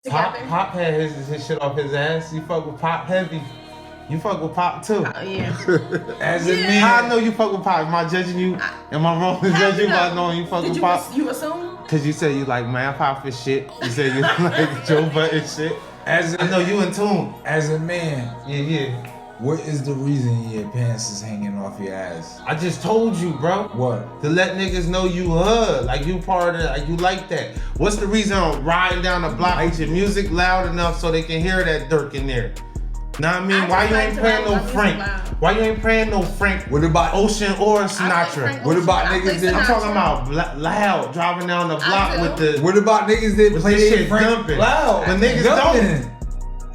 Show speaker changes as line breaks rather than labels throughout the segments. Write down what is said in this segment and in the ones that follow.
Pop had his shit off his ass. You fuck with Pop heavy. You fuck with Pop too.
Yeah.
As a man.
How I know you fuck with Pop? Am I judging you? Am I wrong to judge you by knowing you fuck with Pop?
You assume?
Cause you said you like Man Pop for shit. You said you like Joe Budden shit. I know you in tune.
As a man.
Yeah.
What is the reason your pants is hanging off your ass?
I just told you, bro.
What?
To let niggas know you hood, like you part of, like you like that. What's the reason I'm riding down the block with your music loud enough so they can hear that Dirk in there? Know what I mean? Why you ain't playing no Frank? Why you ain't playing no Frank?
What about
Ocean or Sinatra?
What about niggas that
I'm talking about loud, driving down the block with the.
What about niggas that play
shit
Frank
dumping?
Loud.
But niggas don't.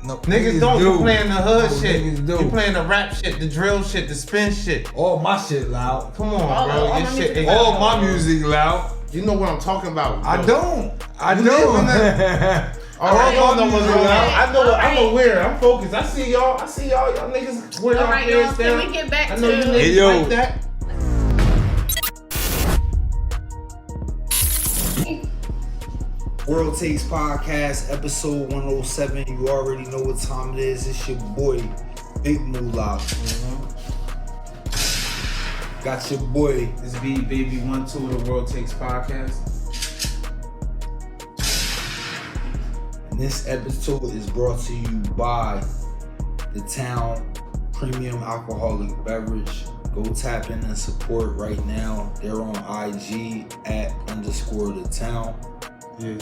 No,
niggas don't. You playing the hood shit.
Niggas do.
You playing the rap shit, the drill shit, the spin shit.
All my shit loud.
Come on, bro. Your shit.
All my music loud.
You know what I'm talking about.
I don't.
All right, y'all know what's going on. I'm aware. I'm focused. I see y'all. Y'all niggas wear y'all pants down.
Can we get back
I know you
to
niggas like that.
World Takes Podcast, episode 107. You already know what time it is. It's your boy, Big Moolah. Got your boy.
This be Baby 1-2 of the World Takes Podcast.
And this episode is brought to you by The Town Premium Alcoholic Beverage. Go tap in and support right now. They're on IG @_The Town.
Yeah.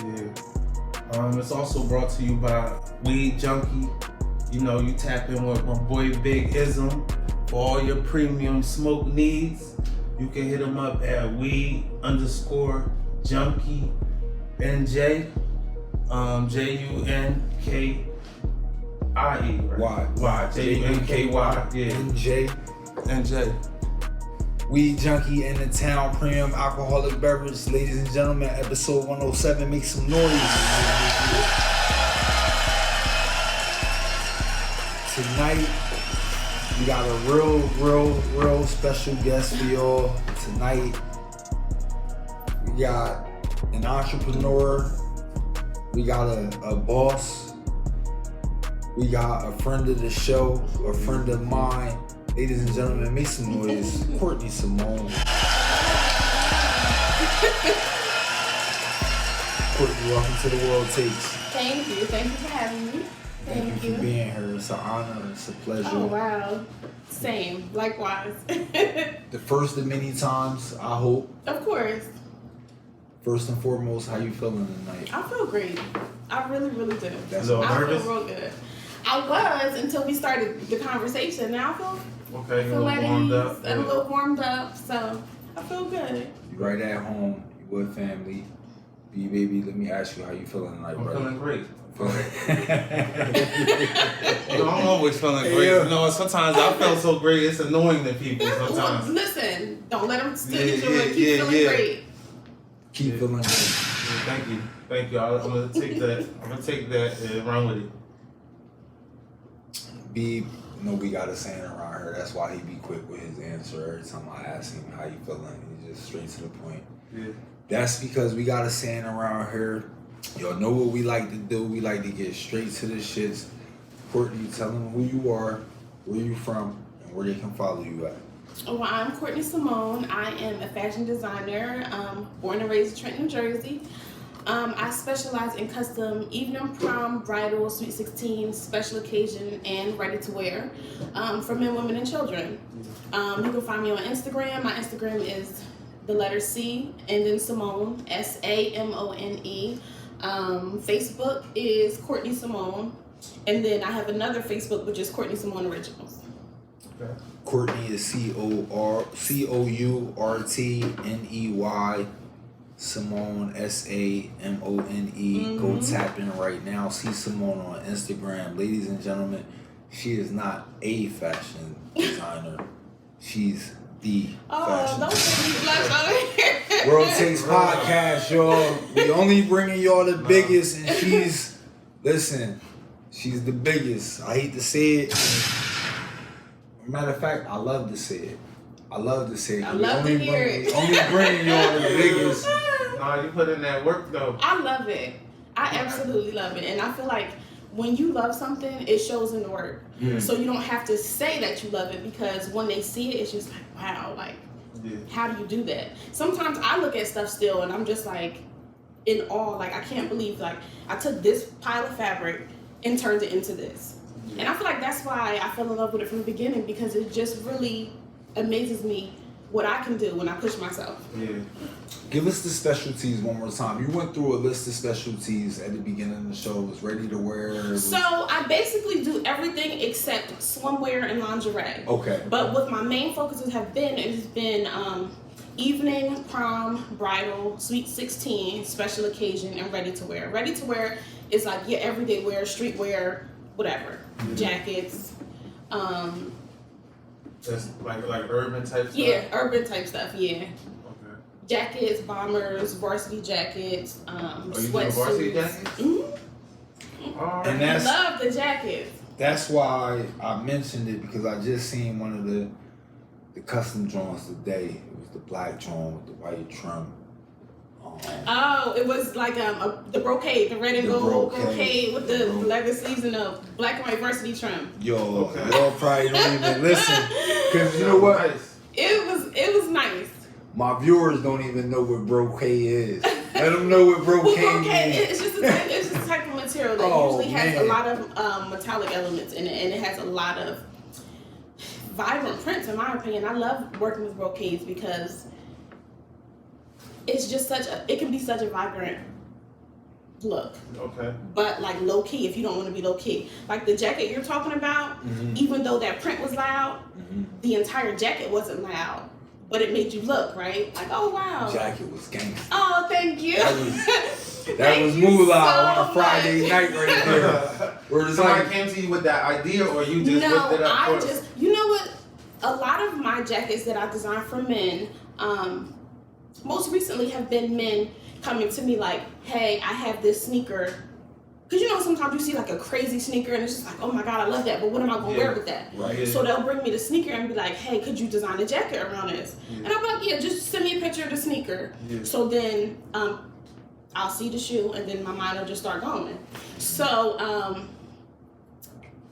It's also brought to you by Weed Junkie. You know, you tap in with my boy Big Ism for all your premium smoke needs. You can hit him up at Weed_Junkie NJ. JUNKIE. Right?
Y.
JUNKY. Yeah. NJ.
Weed Junkie and The Town Premium Alcoholic Beverage. Ladies and gentlemen, episode 107. Make some noise. Tonight, we got a real special guest for y'all. Tonight, we got an entrepreneur. We got a boss. We got a friend of the show, a friend of mine. Ladies and gentlemen, make some noise. Courtney Samone. Courtney, welcome to the World Takes.
Thank you. Thank you for having me.
Thank you for being here. It's an honor. It's a pleasure.
Oh, wow. Same. Likewise.
The first of many times, I hope.
Of course.
First and foremost, how you feeling tonight?
I feel great. I really, really do.
That's
I feel real good. I was until we started the conversation. Now I feel
Okay, you warmed up.
And a little warmed up, so I feel good.
You right at home. You with family. B baby, let me ask you how you feeling tonight,
I'm
brother.
feeling great. I'm always feeling great.
Yeah.
You know, sometimes I feel so great, it's annoying to people sometimes.
Well, listen, don't let them steal your joy.
Yeah,
Keep feeling great.
Keep feeling good.
Thank you. I'm gonna take that and run with it.
B, you know we got a saying around here. That's why he be quick with his answer every time I ask him how you feeling. He's just straight to the point.
Yeah.
That's because we got a saying around here. Y'all know what we like to do. We like to get straight to the shits. Courtney, tell them who you are, where you from, and where they can follow you at.
Well, I'm Courtney Samone. I am a fashion designer, born and raised in Trenton, New Jersey. I specialize in custom evening, prom, bridal, sweet 16, special occasion, and ready-to-wear for men, women, and children. You can find me on Instagram. My Instagram is the letter C and then Samone, SAMONE. Facebook is Courtney Samone. And then I have another Facebook, which is Courtney Samone Originals.
Okay.
Courtney is COURTNEY. Simone, SAMONE. Go tap in right now. See Simone on Instagram. Ladies and gentlemen, she is not a fashion designer. She's the fashion
don't
designer.
blush over here.
World Takes Podcast, y'all. We only bringing y'all the biggest, and she's the biggest. I hate to say it. Matter of fact, I love to say it. I love to hear it. Only bringing y'all the biggest.
Nah, you put in that work though.
I love it. I absolutely love it, and I feel like when you love something, it shows in the work. So you don't have to say that you love it, because when they see it, it's just like, wow, like, how do you do that? Sometimes I look at stuff still, and I'm just like in awe. Like, I can't believe, like, I took this pile of fabric and turned it into this. And I feel like that's why I fell in love with it from the beginning, because it just really amazes me what I can do when I push myself.
Give us the specialties one more time. You went through a list of specialties at the beginning of the show. It was ready to wear.
So I basically do everything except swimwear and lingerie.
Okay.
But what my main focuses have been, it has been evening, prom, bridal, sweet 16, special occasion, and ready to wear. Ready to wear is like your everyday wear, street wear, whatever. Jackets.
Just like urban type stuff?
Yeah, urban type stuff, yeah.
Okay.
Jackets, bombers, varsity jackets,
You do
sweatsuits.
varsity jackets?
Mm-hmm.
And that's,
I love the jackets.
That's why I mentioned it, because I just seen one of the custom joints today. It was the black joint with the white trim.
Oh, it was like the brocade, the red and gold brocade with the leather sleeves and the black and white varsity trim.
Yo, y'all probably don't even listen, because you know what?
It was nice.
My viewers don't even know what brocade is. Let them know what brocade is.
It's just a type of material that usually has a lot of metallic elements in it, and it has a lot of vibrant prints. In my opinion, I love working with brocades because it's just it can be such a vibrant look.
Okay.
But like low key, if you don't want to be low key. Like the jacket you're talking about, even though that print was loud, the entire jacket wasn't loud. But it made you look, right? Like, oh wow.
Jacket was gangster.
Oh, thank you.
That was moolah on a Friday night right there. Where
somebody came to you with that idea, or you just whipped it up?
You know what? A lot of my jackets that I design for men, most recently have been men coming to me like, hey, I have this sneaker. Because you know, sometimes you see like a crazy sneaker and it's just like, oh my God, I love that, but what am I going to wear with that?
Right.
So they'll bring me the sneaker and be like, hey, could you design a jacket around this? And I'll be like, yeah, just send me a picture of the sneaker. So then I'll see the shoe and then my mind will just start going. So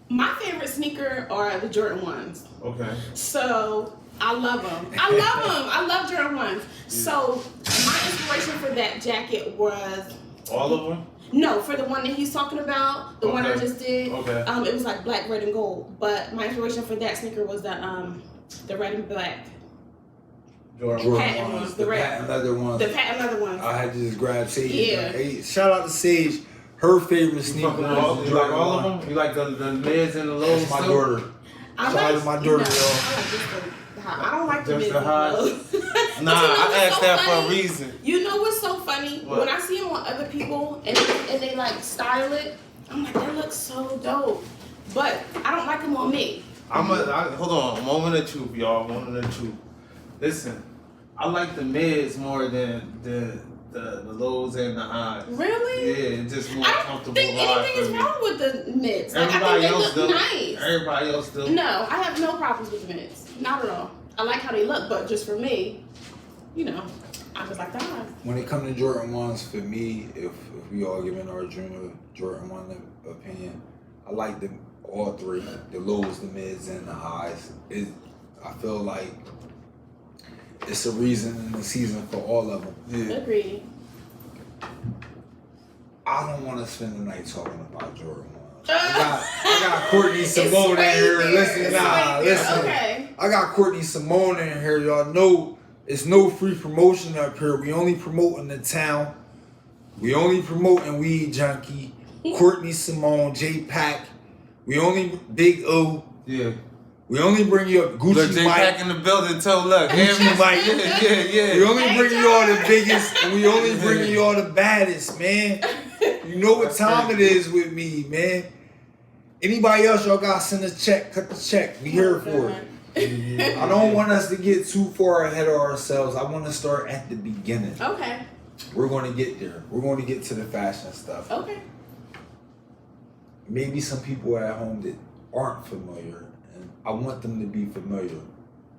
my favorite sneaker are the Jordan 1s.
Okay.
So I love them. I love Jordan 1s. So my inspiration for that jacket was...
All of them?
No, for the one that he's talking about, the one I just did.
Okay.
It was like black, red, and gold. But my inspiration for that sneaker was the red and black.
Jordan
patent
ones,
the
patent leather ones.
The patent leather ones.
I had to just grab Sage.
Yeah.
Hey, shout out to Sage. Her favorite sneaker.
You like all of them? You like the mids and the lows?
That's my daughter. Shout out to my daughter, y'all.
I don't like the mids
and the lows. Nah, I asked that for a reason.
You know what's so funny? What? When I see them on other people and they like style it, I'm like, that looks so dope. But I don't like them on me.
Hold on, moment of truth, y'all. Moment of truth. Listen, I like the mids more than the lows and the highs.
Really?
Yeah, it's just more comfortable.
I don't think anything is wrong with the mids. Like,
Everybody
I think
else
they look
do.
nice.
Everybody else do.
No, I have no problems with the mids. Not at all. I like how they look, but just for me, you know, I just like the highs.
When it comes to Jordan 1s, for me, if we all giving our junior Jordan 1 opinion, I like them all three, the lows, the mids, and the highs. I feel like it's a reason in the season for all of them.
Yeah.
Agreed.
I don't want to spend the night talking about Jordan 1. I got Courtney Samone in here. Listen.
Okay.
I got Courtney Samone in here. Y'all know it's no free promotion up here. We only promoting the town. We only promoting Weed Junkie, Courtney Samone, J-Pack. We only Big O.
Yeah.
We only bring you up Gucci
Look,
Mike.
J-Pack in the building, too. Look.
Gucci Mike.
Yeah.
We only bring you all the biggest, and we only bring you all the baddest, man. You know what time it is with me, man. Anybody else, y'all gotta send a check, cut the check. We here for it. I don't want us to get too far ahead of ourselves. I want to start at the beginning.
Okay.
We're going to get there. We're going to get to the fashion stuff.
Okay.
Maybe some people at home that aren't familiar, and I want them to be familiar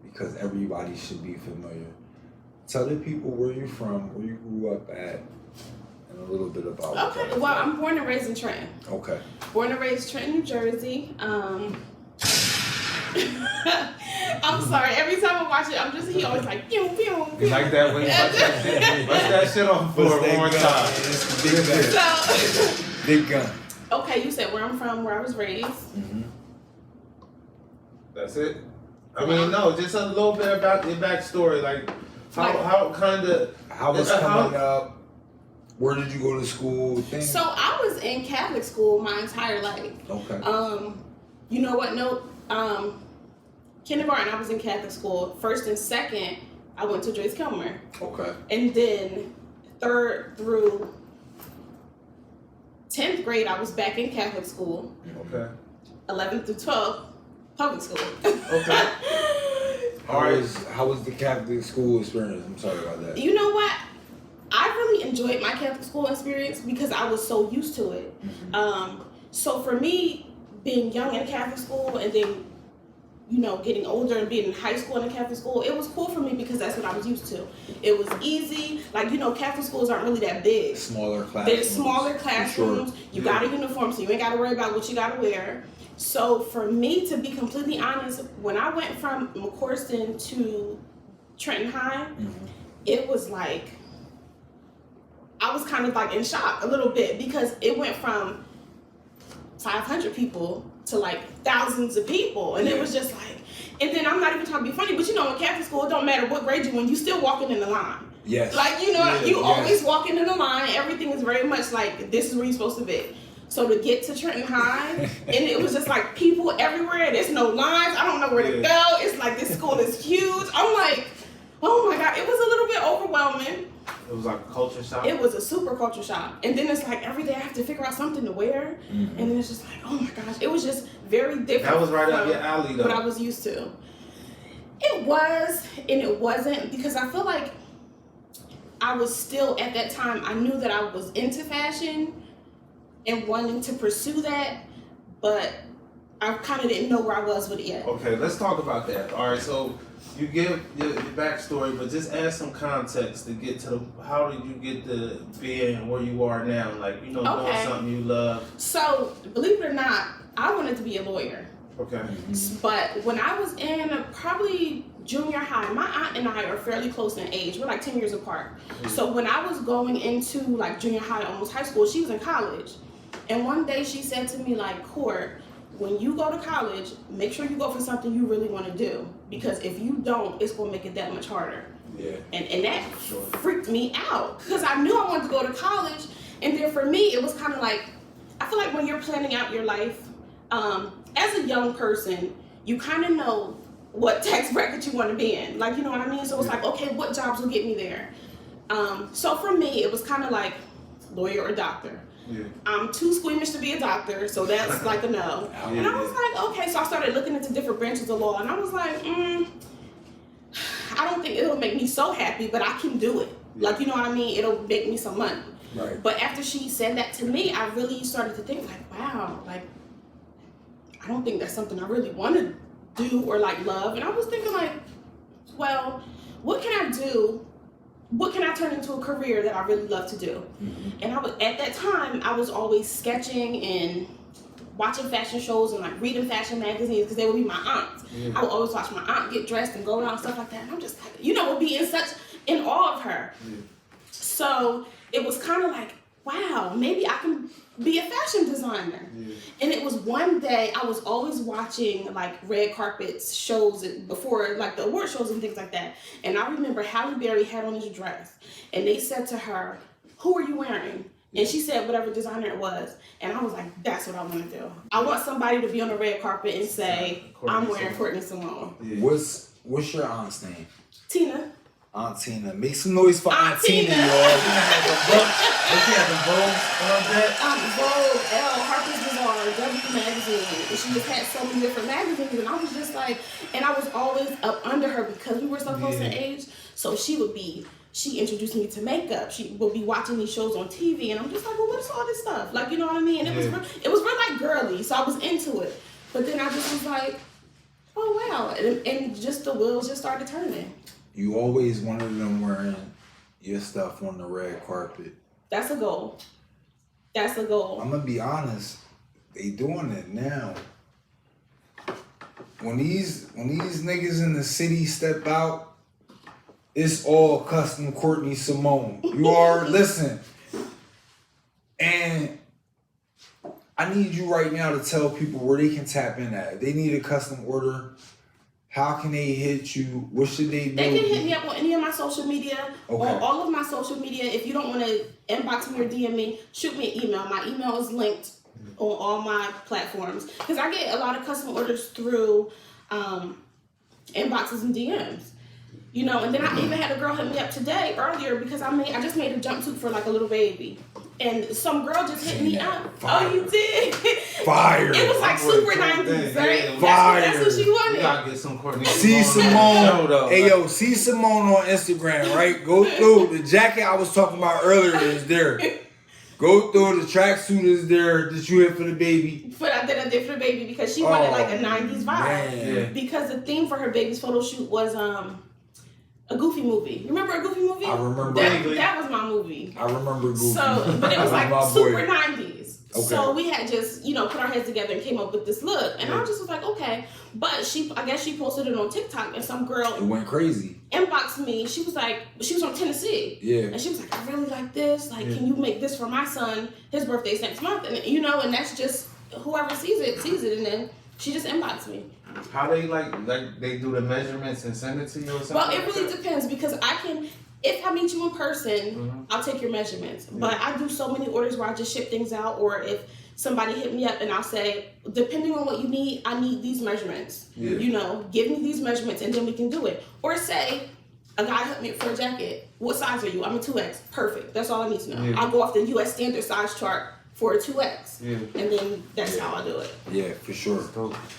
because everybody should be familiar. Tell the people where you're from, where you grew up at, and a little bit about.
Okay. Well, I'm born and raised in Trenton.
Okay.
Born and raised Trenton, New Jersey. I'm sorry. Every time I watch it, he always like pew pew.
You like that when you watch that shit? Bust that shit on the floor one more time.
Big gun.
So,
Big gun.
okay, you said where I'm from, where I was raised.
Mm-hmm.
That's it. I mean, no, just a little bit about your backstory, like how
was coming up. Where did you go to school?
So I was in Catholic school my entire life.
Okay.
You know what? No. Kindergarten, I was in Catholic school. First and second, I went to Joyce Kilmer.
Okay.
And then 3rd through 10th grade, I was back in Catholic school.
Okay.
11th through 12th, public school.
Okay.
How was the Catholic school experience? I'm sorry about that.
You know what? I really enjoyed my Catholic school experience because I was so used to it.
Mm-hmm.
So for me, being young in Catholic school and then, getting older and being in high school and in Catholic school, it was cool for me because that's what I was used to. It was easy. Like, Catholic schools aren't really that big.
Smaller classrooms.
There's smaller classrooms.
Sure.
You got a uniform, so you ain't got to worry about what you got to wear. So for me, to be completely honest, when I went from McCorston to Trenton High, it was like, I was kind of like in shock a little bit because it went from 500 people to like thousands of people. And it was just like, and then I'm not even trying to be funny, but in Catholic school, it don't matter what grade you're in, you still walking in the line.
Yes.
Like, always walking in the line. Everything is very much like, this is where you're supposed to be. So to get to Trenton High, and it was just like people everywhere. There's no lines. I don't know where to go. It's like, this school is huge. I'm like, oh my God. It was a little bit overwhelming.
It was like a culture shock.
It was a super culture shock. And then it's like every day I have to figure out something to wear.
Mm-hmm.
And then it's just like, oh my gosh. It was just very different.
That was right up your alley though.
What I was used to. It was, and it wasn't, because I feel like I was still, at that time, I knew that I was into fashion and wanting to pursue that, but I kind of didn't know where I was with it yet.
Okay, let's talk about that. All right, so you give your backstory, but just add some context to get to how did you get to being where you are now? Like, doing something you love.
So, believe it or not, I wanted to be a lawyer.
Okay.
But when I was in probably junior high, my aunt and I are fairly close in age. We're like 10 years apart. Mm-hmm. So when I was going into like junior high, almost high school, she was in college. And one day she said to me, like, Court, when you go to college, make sure you go for something you really want to do. Because if you don't, it's going to make it that much harder.
Yeah.
And that freaked me out. Because I knew I wanted to go to college. And then for me, it was kind of like, I feel like when you're planning out your life, as a young person, you kind of know what tax bracket you want to be in. Like, you know what I mean? So it's like, okay, what jobs will get me there? So for me, it was kind of like lawyer or doctor. Yeah. I'm too squeamish to be a doctor, so that's like a no. And I was like, okay, so I started looking into different branches of law, and I was like, I don't think it'll make me so happy, but I can do it. Yeah. Like, you know what I mean? It'll make me some money.
Right.
But after she said that to me, I really started to think like, wow, like, I don't think that's something I really want to do or like love. And I was thinking like, well, what can I do? What can I turn into a career that I really love to do? Mm-hmm. And at that time, I was always sketching and watching fashion shows and like reading fashion magazines because they would be my aunts. Yeah. I would always watch my aunt get dressed and go around and stuff like that. And I'm just like, would be in awe of her. Yeah. So it was kind of like, wow, maybe I can be a fashion designer. Yeah. And it was one day, I was always watching like red carpets shows before like the award shows and things like that. And I remember Halle Berry had on this dress and they said to her, who are you wearing? And she said whatever designer it was. And I was like, that's what I want to do. I want somebody to be on the red carpet and say, I'm wearing Courtney Samone.
Yeah. What's your aunt's name?
Tina.
Aunt Tina. Make some noise for Aunt Tina, y'all.
Does she have the Vogue on that?
Vogue, Elle, Harper's Bazaar, W Magazine. And she just had so many different magazines. And I was just like, and I was always up under her because we were so close in age. So she introduced me to makeup. She would be watching these shows on TV. And I'm just like, well, what's all this stuff? Like, you know what I mean? And it was real like girly. So I was into it. But then I just was like, oh, wow. And just the wheels just started turning.
You always wanted them wearing your stuff on the red carpet.
That's a goal. That's a goal.
I'm gonna be honest. They doing it now. When these niggas in the city step out, it's all custom Courtney Samone. You are listen. And I need you right now to tell people where they can tap in at. If they need a custom order, how can they hit you? What should they do?
They can hit me up on any of my social media,
Okay.
on all of my social media. If you don't want to inbox me or DM me, shoot me an email. My email is linked on all my platforms because I get a lot of custom orders through inboxes and DMs. You know, and then I even had a girl hit me up earlier because I just made a jumpsuit for like a little baby. And some girl just hit me up.
Fire.
Oh, you did?
Fire.
It was like super 90s, right?
Fire.
That's what she wanted.
You gotta get some Courtney.
See Samone. Hey yo, see Samone on Instagram, right? Go through the jacket I was talking about earlier is there. Go through the tracksuit is there that you hit for the baby.
But I did for the baby because she wanted like a 90s vibe.
Man.
Yeah.
Because the theme for her baby's photo shoot was a Goofy movie. You remember a Goofy movie?
I remember.
That was my movie.
I remember Goofy.
So, but it was like
my
super
boy.
90s.
Okay.
So we had just, put our heads together and came up with this look. And I just was like, okay. But I guess she posted it on TikTok and some girl
It went crazy.
inboxed me. She was from Tennessee.
Yeah.
And she was like, I really like this. Like, can you make this for my son? His birthday's next month. And, and that's just, whoever sees it. And then she just inboxed me.
How they like they do the measurements and send it to you or something?
Well, it really depends because if I meet you in person, I'll take your measurements.
Yeah.
But I do so many orders where I just ship things out, or if somebody hit me up and I'll say, depending on what you need, I need these measurements.
Yeah.
Give me these measurements and then we can do it. Or say, a guy hit me for a jacket. What size are you? I'm a 2X. Perfect. That's all I need to know.
Yeah.
I'll go off the U.S. standard size chart for a 2X.
Yeah.
And then that's how I do it.
Yeah, for sure.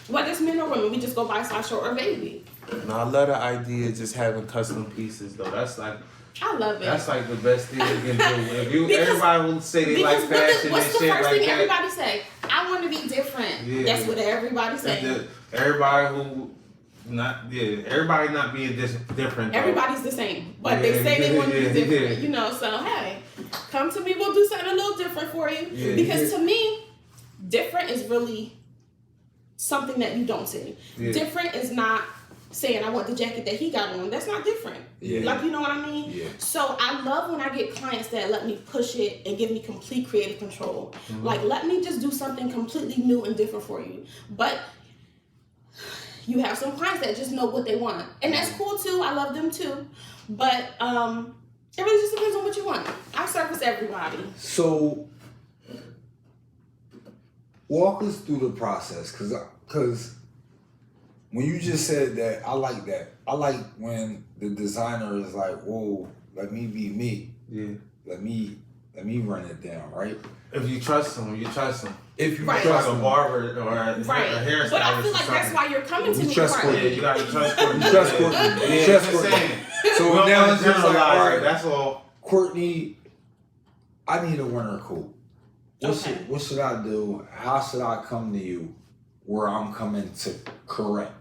Whether it's men or women, we just go buy a size short or baby.
No, I love the idea of just having custom pieces though. That's like
I love it.
That's like the best thing you can do. If you
Because-
everybody will say they like fashion
what's
and
the
shit
first
like
thing
that.
everybody say? I want to be different.
Yeah.
That's what everybody say.
Everybody who everybody not being different. Though.
Everybody's the same, but they say they want to be different.
Yeah.
So hey, come to me. We'll do something a little different for you.
Yeah.
Because to me, different is really something that you don't see.
Yeah.
Different is not saying I want the jacket that he got on. That's not different.
Yeah.
Like, you know what I mean?
Yeah.
So I love when I get clients that let me push it and give me complete creative control. Like, let me just do something completely new and different for you. But you have some clients that just know what they want. And that's cool too. I love them too. But it really just depends on what you want. I service everybody.
So, walk us through the process, cause when you just said that, I like that. I like when the designer is like, "Whoa, let me be me.
Yeah.
Let me run it down, right?"
If you trust them, you trust them.
If you
Right.
Trust
trust
a
them,
barber or a
Right.
hairstylist.
But I feel like
or
that's
something.
why you're coming to
You
me.
trust
right?
Courtney.
Yeah, you gotta trust Courtney.
You trust Courtney.
Yeah,
You trust
just
Courtney.
saying.
So
We don't
now
wanna
it's just like,
generalize
all
it,
right,
that's all.
Courtney, I need a winter coat.
Okay.
What should I do? How should I come to you where I'm coming to correct?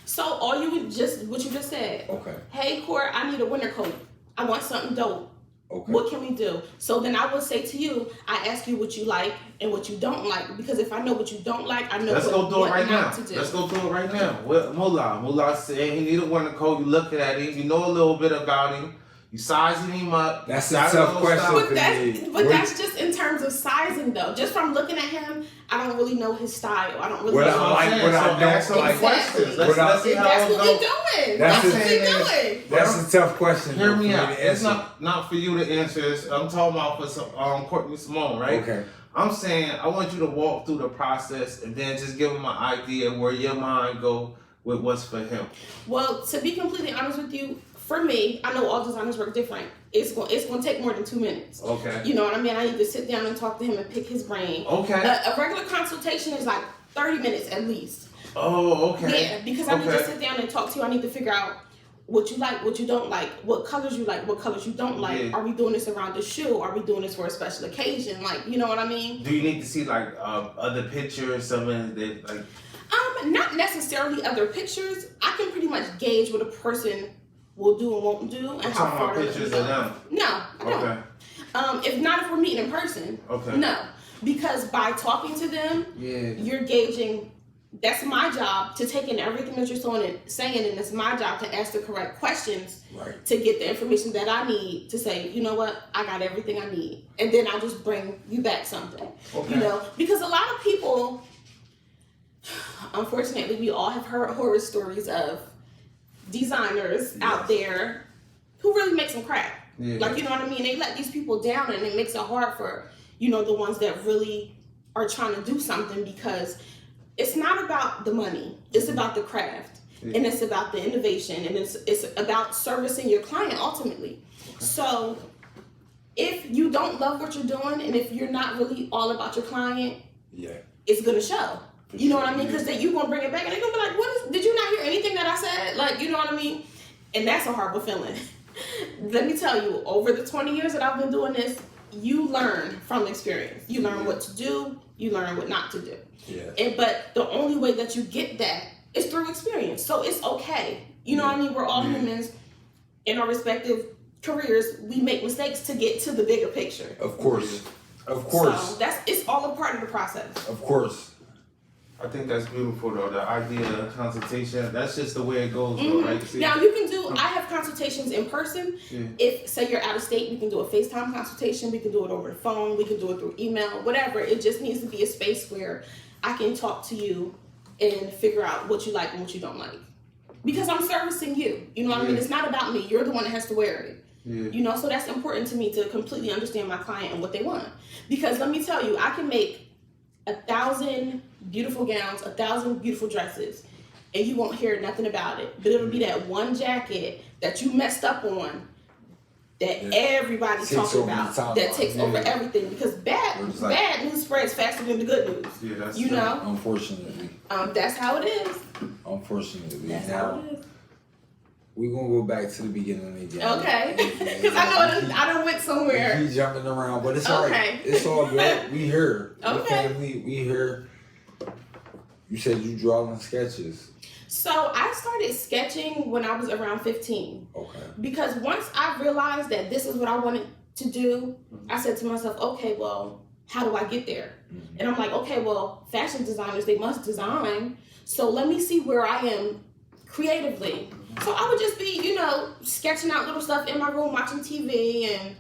So all you would what you just said.
Okay.
Hey, Court, I need a winter coat. I want something dope.
Okay.
What can we do? So then I would say to you, I ask you what you like and what you don't like. Because if I know what you don't like, I know
Let's
what,
go do it
what
right now.
not to do.
Let's go do it right now. Mullah said he need a winter coat. You looking at him. You know a little bit about him. You sizing him up.
That's
you
a
got
tough
little
question.
stuff.
But that's just in terms of sizing though. Just from looking at him, I don't really know his style. I don't really
What
know.
I
That's
like,
I'm
what
saying.
I
So
don't
ask some
like.
questions.
Exactly.
Let's see how
That's
it
what
goes.
we doing.
That's
That's what
the
we doing.
That's a tough question.
Hear
though,
me
for
out.
to
It's
answer.
not for you to answer. I'm talking about for some Courtney Samone, right?
Okay.
I'm saying I want you to walk through the process and then just give him an idea where your mind go with what's for him.
Well, to be completely honest with you, for me, I know all designers work different. It's going to take more than 2 minutes.
Okay.
You know what I mean? I need to sit down and talk to him and pick his brain.
Okay.
A regular consultation is like 30 minutes at least.
Oh, okay.
Yeah, because I need to sit down and talk to you. I need to figure out what you like, what you don't like, what colors you like, what colors you don't like.
Yeah.
Are we doing this around the shoe? Are we doing this for a special occasion? Like, you know what I mean?
Do you need to see like other pictures, something that like?
Not necessarily other pictures. I can pretty much gauge what a person will do and won't do and
I'm
how
talking
far
about
they're
pictures
gonna
of
go.
them.
No, I don't.
Okay.
If we're meeting in person.
Okay.
No, because by talking to them, you're gauging. That's my job to take in everything that you're saying, and it's my job to ask the correct questions to get the information that I need to say, you know what, I got everything I need, and then I'll just bring you back something. Okay. You know, because a lot of people, unfortunately, we all have heard horror stories of designers out there who really make some crap. Yeah. Like, you know what I mean? They let these people down, and it makes it hard for, you know, the ones that really are trying to do something, because it's not about the money. It's about the craft, and it's about the innovation, and it's about servicing your client ultimately. Okay. So if you don't love what you're doing, and if you're not really all about your client, it's gonna show. You know what I mean? Because then you're gonna bring it back, and they're gonna be like, did you not hear anything that I said? Like, you know what I mean? And that's a horrible feeling. Let me tell you, over the 20 years that I've been doing this, you learn from experience. You learn what to do. You learn what not to do. Yeah. But the only way that you get that is through experience. So it's okay. You know what I mean? We're all humans in our respective careers. We make mistakes to get to the bigger picture.
Of course. Of course.
So it's all a part of the process.
Of course.
I think that's beautiful though. The idea of consultation, that's just the way it goes though, right? See?
Now you can do, I have consultations in person. If, say you're out of state, we can do a FaceTime consultation. We can do it over the phone. We can do it through email, whatever. It just needs to be a space where I can talk to you and figure out what you like and what you don't like. Because I'm servicing you. You know what I mean? It's not about me. You're the one that has to wear it. You know, so that's important to me to completely understand my client and what they want. Because let me tell you, I can make 1,000 beautiful gowns, 1,000 beautiful dresses, and you won't hear nothing about it. But it'll be that one jacket that you messed up on that everybody talks about, that takes over everything. Because bad news spreads faster than the good news. Yeah, that's true. Know?
Unfortunately.
That's how it is.
Unfortunately.
That's how it is.
We're going to go back to the beginning again.
Okay. Because I know I done went somewhere.
He's jumping around, but it's all right. It's all good. We here.
Okay.
Family, we here. You said you drawing sketches.
So I started sketching when I was around 15.
Okay.
Because once I realized that this is what I wanted to do, I said to myself, okay, well, how do I get there? And I'm like, okay, well, fashion designers, they must design. So let me see where I am creatively. So I would just be, you know, sketching out little stuff in my room, watching TV, and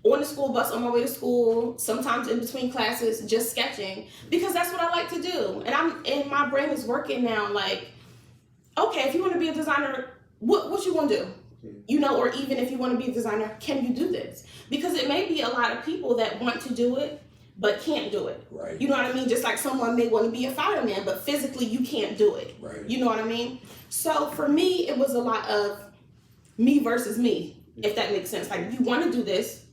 on the school bus on my way to school, sometimes in between classes, just sketching, because that's what I like to do. And my brain is working now, like, okay, if you want to be a designer, what you want to do? You know, or even if you want to be a designer, can you do this? Because it may be a lot of people that want to do it, but can't do it.
Right.
You know what I mean? Just like someone may want to be a fireman, but physically you can't do it.
Right.
You know what I mean? So for me, it was a lot of me versus me, if that makes sense. Like, you want to do this.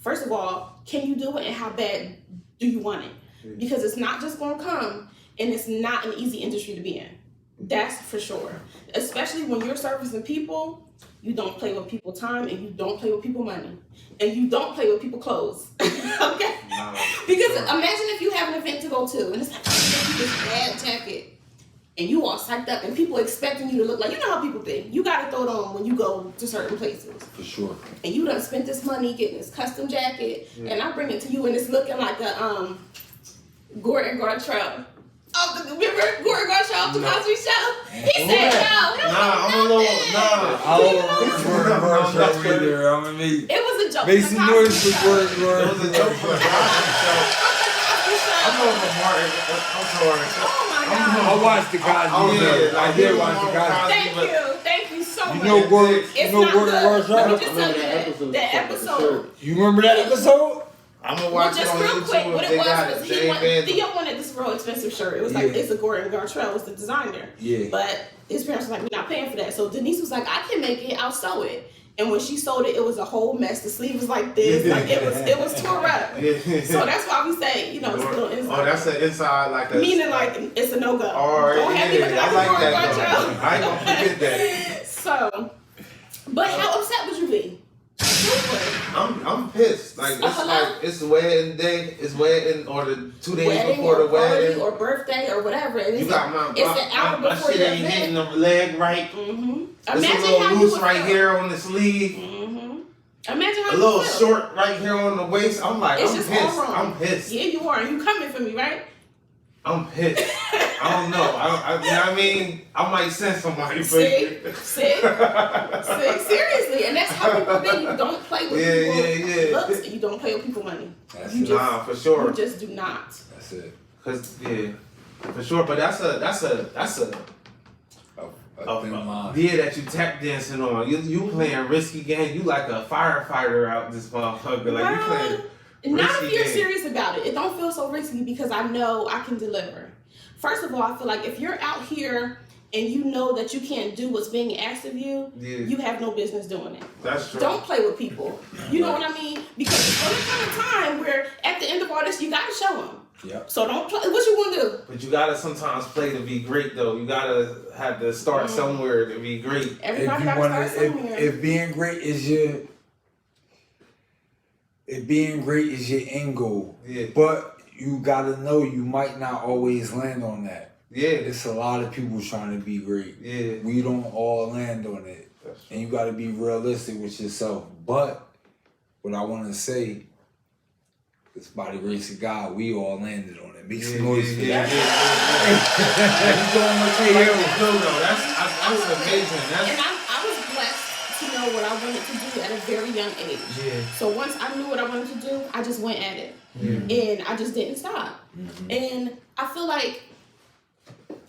First of all, can you do it, and how bad do you want it? Because it's not just going to come, and it's not an easy industry to be in. That's for sure. Especially when you're servicing people, you don't play with people's time, and you don't play with people's money, and you don't play with people's clothes. Okay? No, because imagine if you have an event to go to, and it's like, oh, this bad jacket, and you all psyched up, and people expecting you to look like, you know how people think. You got to throw it on when you go to certain places.
For sure.
And you done spent this money getting this custom jacket, and I bring it to you, and it's looking like a Gordon Gartrell. Oh, remember Gordon Gartrell off the Cosby Show? He said no.
I'm a little,
I don't remember Gordon Gartrell either. I mean,
it was a joke.
Make some noise for Gordon.
It was a joke for the Cosby Show. I'm over Martin. I'm sorry.
Oh my God.
I watched the Cosby Show. I did watch the Cosby.
Thank you so much.
You know Gordon Gartrell?
Let me just tell you that episode.
You remember that episode?
I'm gonna watch it on
real
YouTube.
Quick, what it was
Theo
wanted this real expensive shirt. It was like, it's a Gordon Gartrell, was the designer.
Yeah.
But his parents were like, we're not paying for that. So Denise was like, I can make it, I'll sew it. And when she sewed it, it was a whole mess. The sleeve was like this, like it was tore up. So that's why we say, you know, it's a little inside.
Oh, that's an inside, like a
meaning like it's a no go.
Don't
have me looking like
I like
Gordon
that.
Gartrell.
I ain't gonna forget that.
So, but how upset would you be?
I'm pissed. Like it's the wedding day, it's wedding or the 2 days before the wedding
or birthday or whatever. And
you got
it's an hour
my
before
shit
your
ain't
event.
hitting the leg right.
Mm-hmm.
It's a little loose right here on the sleeve.
Mm-hmm. Imagine how
a
you
little
feel.
short right here on the waist. I'm like,
It's
I'm
just
pissed.
all wrong.
I'm pissed.
Yeah, you are. You coming for me, right?
I'm pissed. I don't know. You know what I mean? I might send somebody for
See?
you.
See? Seriously. And that's how people be. You don't play with people looks and you don't play with people money.
Nah, for sure.
You just do not.
That's it.
Cause for sure. But that's a
thin line.
yeah, that you tap dancing on. You playing risky game. You like a firefighter out this motherfucker. Like you playing.
Not if you're
game.
serious about it. It don't feel so risky because I know I can deliver. First of all, I feel like if you're out here and you know that you can't do what's being asked of you, you have no business doing it.
That's true.
Don't play with people. You know what I mean? Because it's going to come a time where at the end of all this, you got to show them.
Yep.
So don't play. What you want to do?
But you gotta sometimes play to be great, though. You gotta have to start somewhere to be great.
Everybody got to start somewhere.
If being great is your end goal, but you gotta know you might not always land on that.
Yeah.
It's a lot of people trying to be great.
Yeah.
We don't all land on it. And you gotta be realistic with yourself. But what I wanna say is by the grace of God, we all landed on it. Make some noise for that.
That's amazing.
And I was blessed to know what I wanted to do at a very young age.
Yeah.
So once I knew what I wanted to do, I just went at it. And I just didn't stop. And I feel like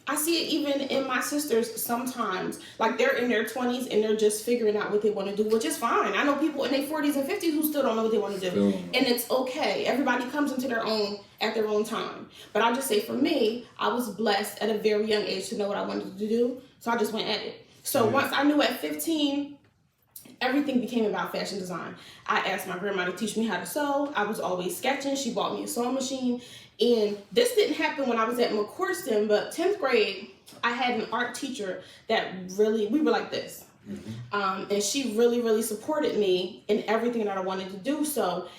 I see it even in my sisters sometimes. Like they're in their 20s and they're just figuring out what they want to do, which is fine. I know people in their 40s and 50s who still don't know what they want to do. And it's okay. Everybody comes into their own at their own time. But I'll just say for me, I was blessed at a very young age to know what I wanted to do. So I just went at it. So once I knew at 15, everything became about fashion design. I asked my grandma to teach me how to sew. I was always sketching. She bought me a sewing machine. And this didn't happen when I was at McCourston, but 10th grade, I had an art teacher that really, we were like this. And she really, really supported me in everything that I wanted to do. So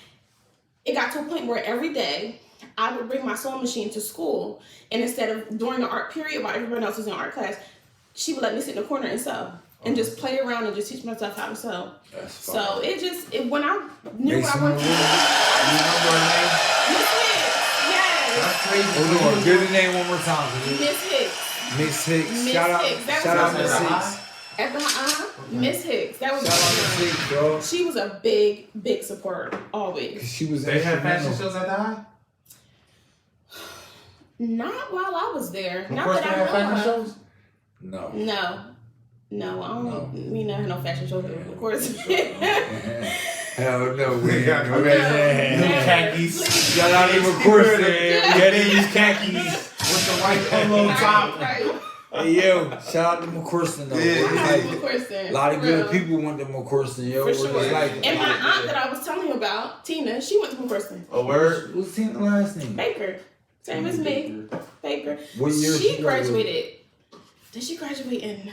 it got to a point where every day I would bring my sewing machine to school. And instead of during the art period while everyone else was in art class, she would let me sit in the corner and sew. And just play around and just teach myself how to sew. So when I knew what I wanted to do.
You remember her name?
Miss Hicks, yes.
That's crazy.
Hold on, give the name one more time.
Miss Hicks.
Miss Hicks.
Miss
Shout
Hicks.
out Miss Hicks.
At the Miss Hicks. That was
Shout out Miss Hicks, bro.
She was a big, big supporter, always.
She was
They had fashion
instrumental.
shows at the high?
Not while I was there.
Of
Not
course
that
they
I
had
know
fashion
of.
shows?
No.
No, I don't. We never had no fashion show here, of course.
Hell no, we
got
ain't
no khakis.
Please.
Shout out to McCourston. Yeah, they use khakis.
With the white polo top.
Right.
Hey, yo, shout out to McCourston, though.
Yeah.
It was like,
McCourston,
a lot of
for
good
real.
people went to McCourston, yo.
For
It was
sure.
like,
And my aunt that I was telling you about, Tina, she went to McCourston.
A word?
What's Tina's last name?
Baker. Same as me. Baker.
What year
She
she
graduated. Did she graduate in,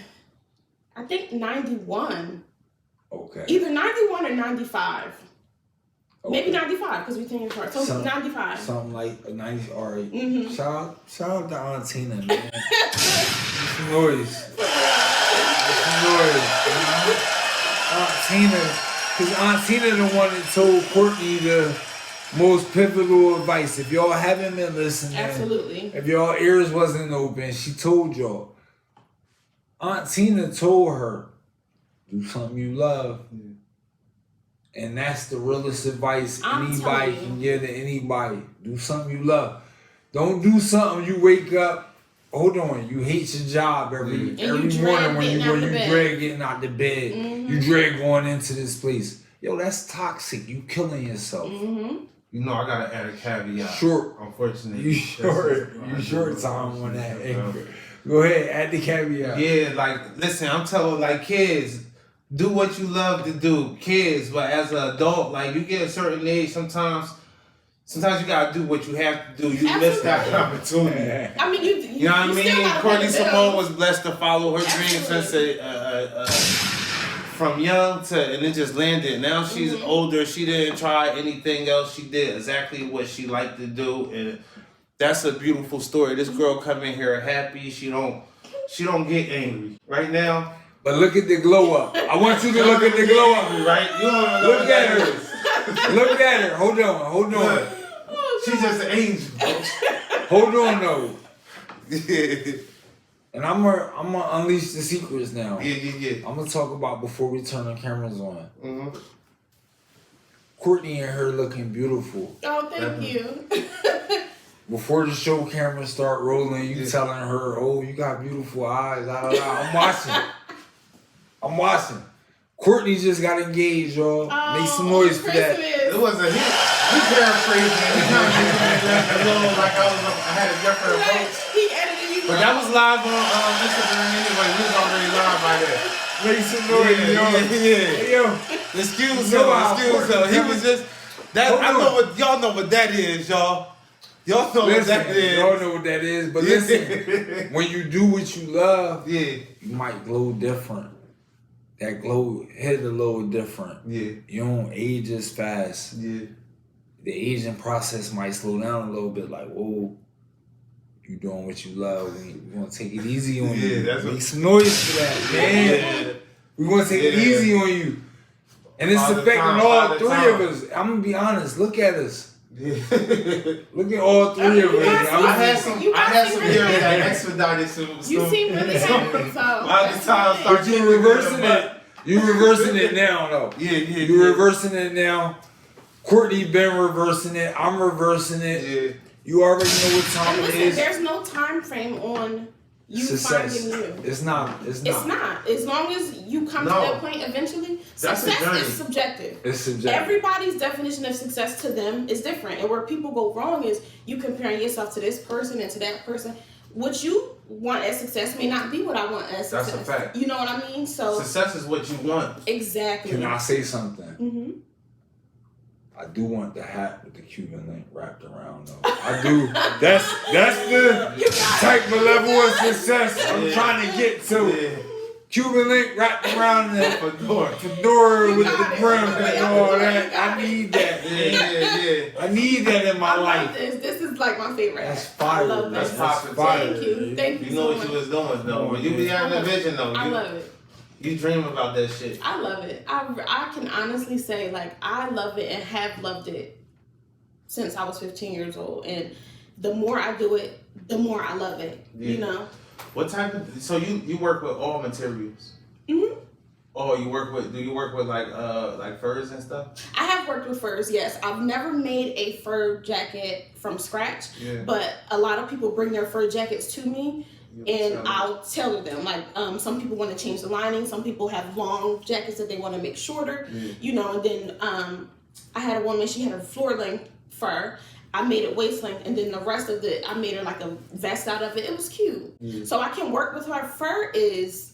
I think, 91.
Okay.
Either 91 or 95.
Okay.
Maybe 95, because we 10 years apart. So 95.
Something like a 90s, all right.
Mm-hmm.
Shout out to Aunt Tina, man. Make some noise. Make some noise. Aunt Tina, because Aunt Tina the one that told Courtney the most pivotal advice. If y'all haven't been listening,
Absolutely.
if y'all ears wasn't open, she told y'all. Aunt Tina told her, do something you love. And that's the realest advice anybody can give to anybody. Do something you love. Don't do something you wake up, hold on, you hate your job every morning when you drag getting out the bed. You drag going into this place. Yo, that's toxic. You killing yourself.
You know, I gotta add a caveat.
Short.
Unfortunately.
You short time on that. Go ahead, add the caveat.
Yeah, like, listen, I'm telling, like, kids, do what you love to do, kids. But as an adult, like, you get a certain age, sometimes you gotta do what you have to do. You miss that opportunity.
I mean,
you know what I mean? Courtney Samone was blessed to follow her dreams since from young and it just landed. Now she's older. She didn't try anything else. She did exactly what she liked to do, and that's a beautiful story. This girl come in here happy. She don't get angry. Right now,
But look at the glow up. I want you to look at the glow up.
Right? You don't know
Look
what
at
that
her.
is.
Look at her. Hold on.
Look, she's just an angel.
Hold on though.
Yeah.
And I'm gonna unleash the secrets now.
Yeah.
I'm gonna talk about before we turn the cameras on.
Mm-hmm.
Courtney and her looking beautiful.
Oh, thank you.
Before the show cameras start rolling, you telling her, "Oh, you got beautiful eyes." La, la, la. I'm watching. Courtney just got engaged, y'all. Make some noise for that.
It wasn't he paraphrased it. He kind of made it a little like I had a different approach.
He edited you.
But that was live on Instagram anyway. We was already live by then.
Make some noise,
Yeah.
Hey, yo.
Excuse him. He was just that. I know what y'all know what that is, y'all. Y'all know what that is.
Y'all know what that is. But listen, when you do what you love,
you
might glow different. That glow hit a little different.
Yeah.
You don't age as fast.
Yeah.
The aging process might slow down a little bit. Like, whoa, you doing what you love. We gonna take it easy on you. Make some noise for that, man.
Yeah.
We gonna take it easy on you. And it's affecting all three of us. I'm gonna be honest. Look at us.
Yeah.
Look at all three of us.
I had some years that expedited some.
You seem really happy, so.
But you reversing it. You reversing it now, though.
Yeah.
You reversing it now. Courtney been reversing it. I'm reversing it.
Yeah.
You already know what time
listen,
it is.
There's no time frame on you
Success.
finding you.
It's not.
It's not. As long as you come to that point eventually, success is subjective.
It's subjective.
Everybody's definition of success to them is different. And where people go wrong is you comparing yourself to this person and to that person. What you want as success may not be what I want as success.
That's a fact.
You know what I mean? So
success is what you want.
Exactly.
Can I say something?
Mm-hmm.
I do want the hat with the Cuban link wrapped around though. I do. That's the type of level of success I'm trying to get to.
Yeah.
Cuban link wrapped around the fedora with the brim and all that. I need that.
Yeah.
I need that in my life.
This is like my favorite.
That's fire.
I love
That's
this.
popping.
Thank you. Thank you.
You know
so
what
much.
you was doing though. When you be having a vision though.
I love it.
You dream about that shit.
I love it. I can honestly say, like, I love it and have loved it since I was 15 years old. And the more I do it, the more I love it.
Yeah.
You know?
What type of, so you work with all materials?
Mm-hmm.
Oh, do you work with like furs and stuff?
I have worked with furs, yes. I've never made a fur jacket from scratch, but a lot of people bring their fur jackets to me. And I'll tailor them. Like some people want to change the lining. Some people have long jackets that they want to make shorter. You know. And then I had a woman. She had a floor length fur. I made it waist length, and then the rest of it, I made her like a vest out of it. It was cute. So I can work with her. Fur is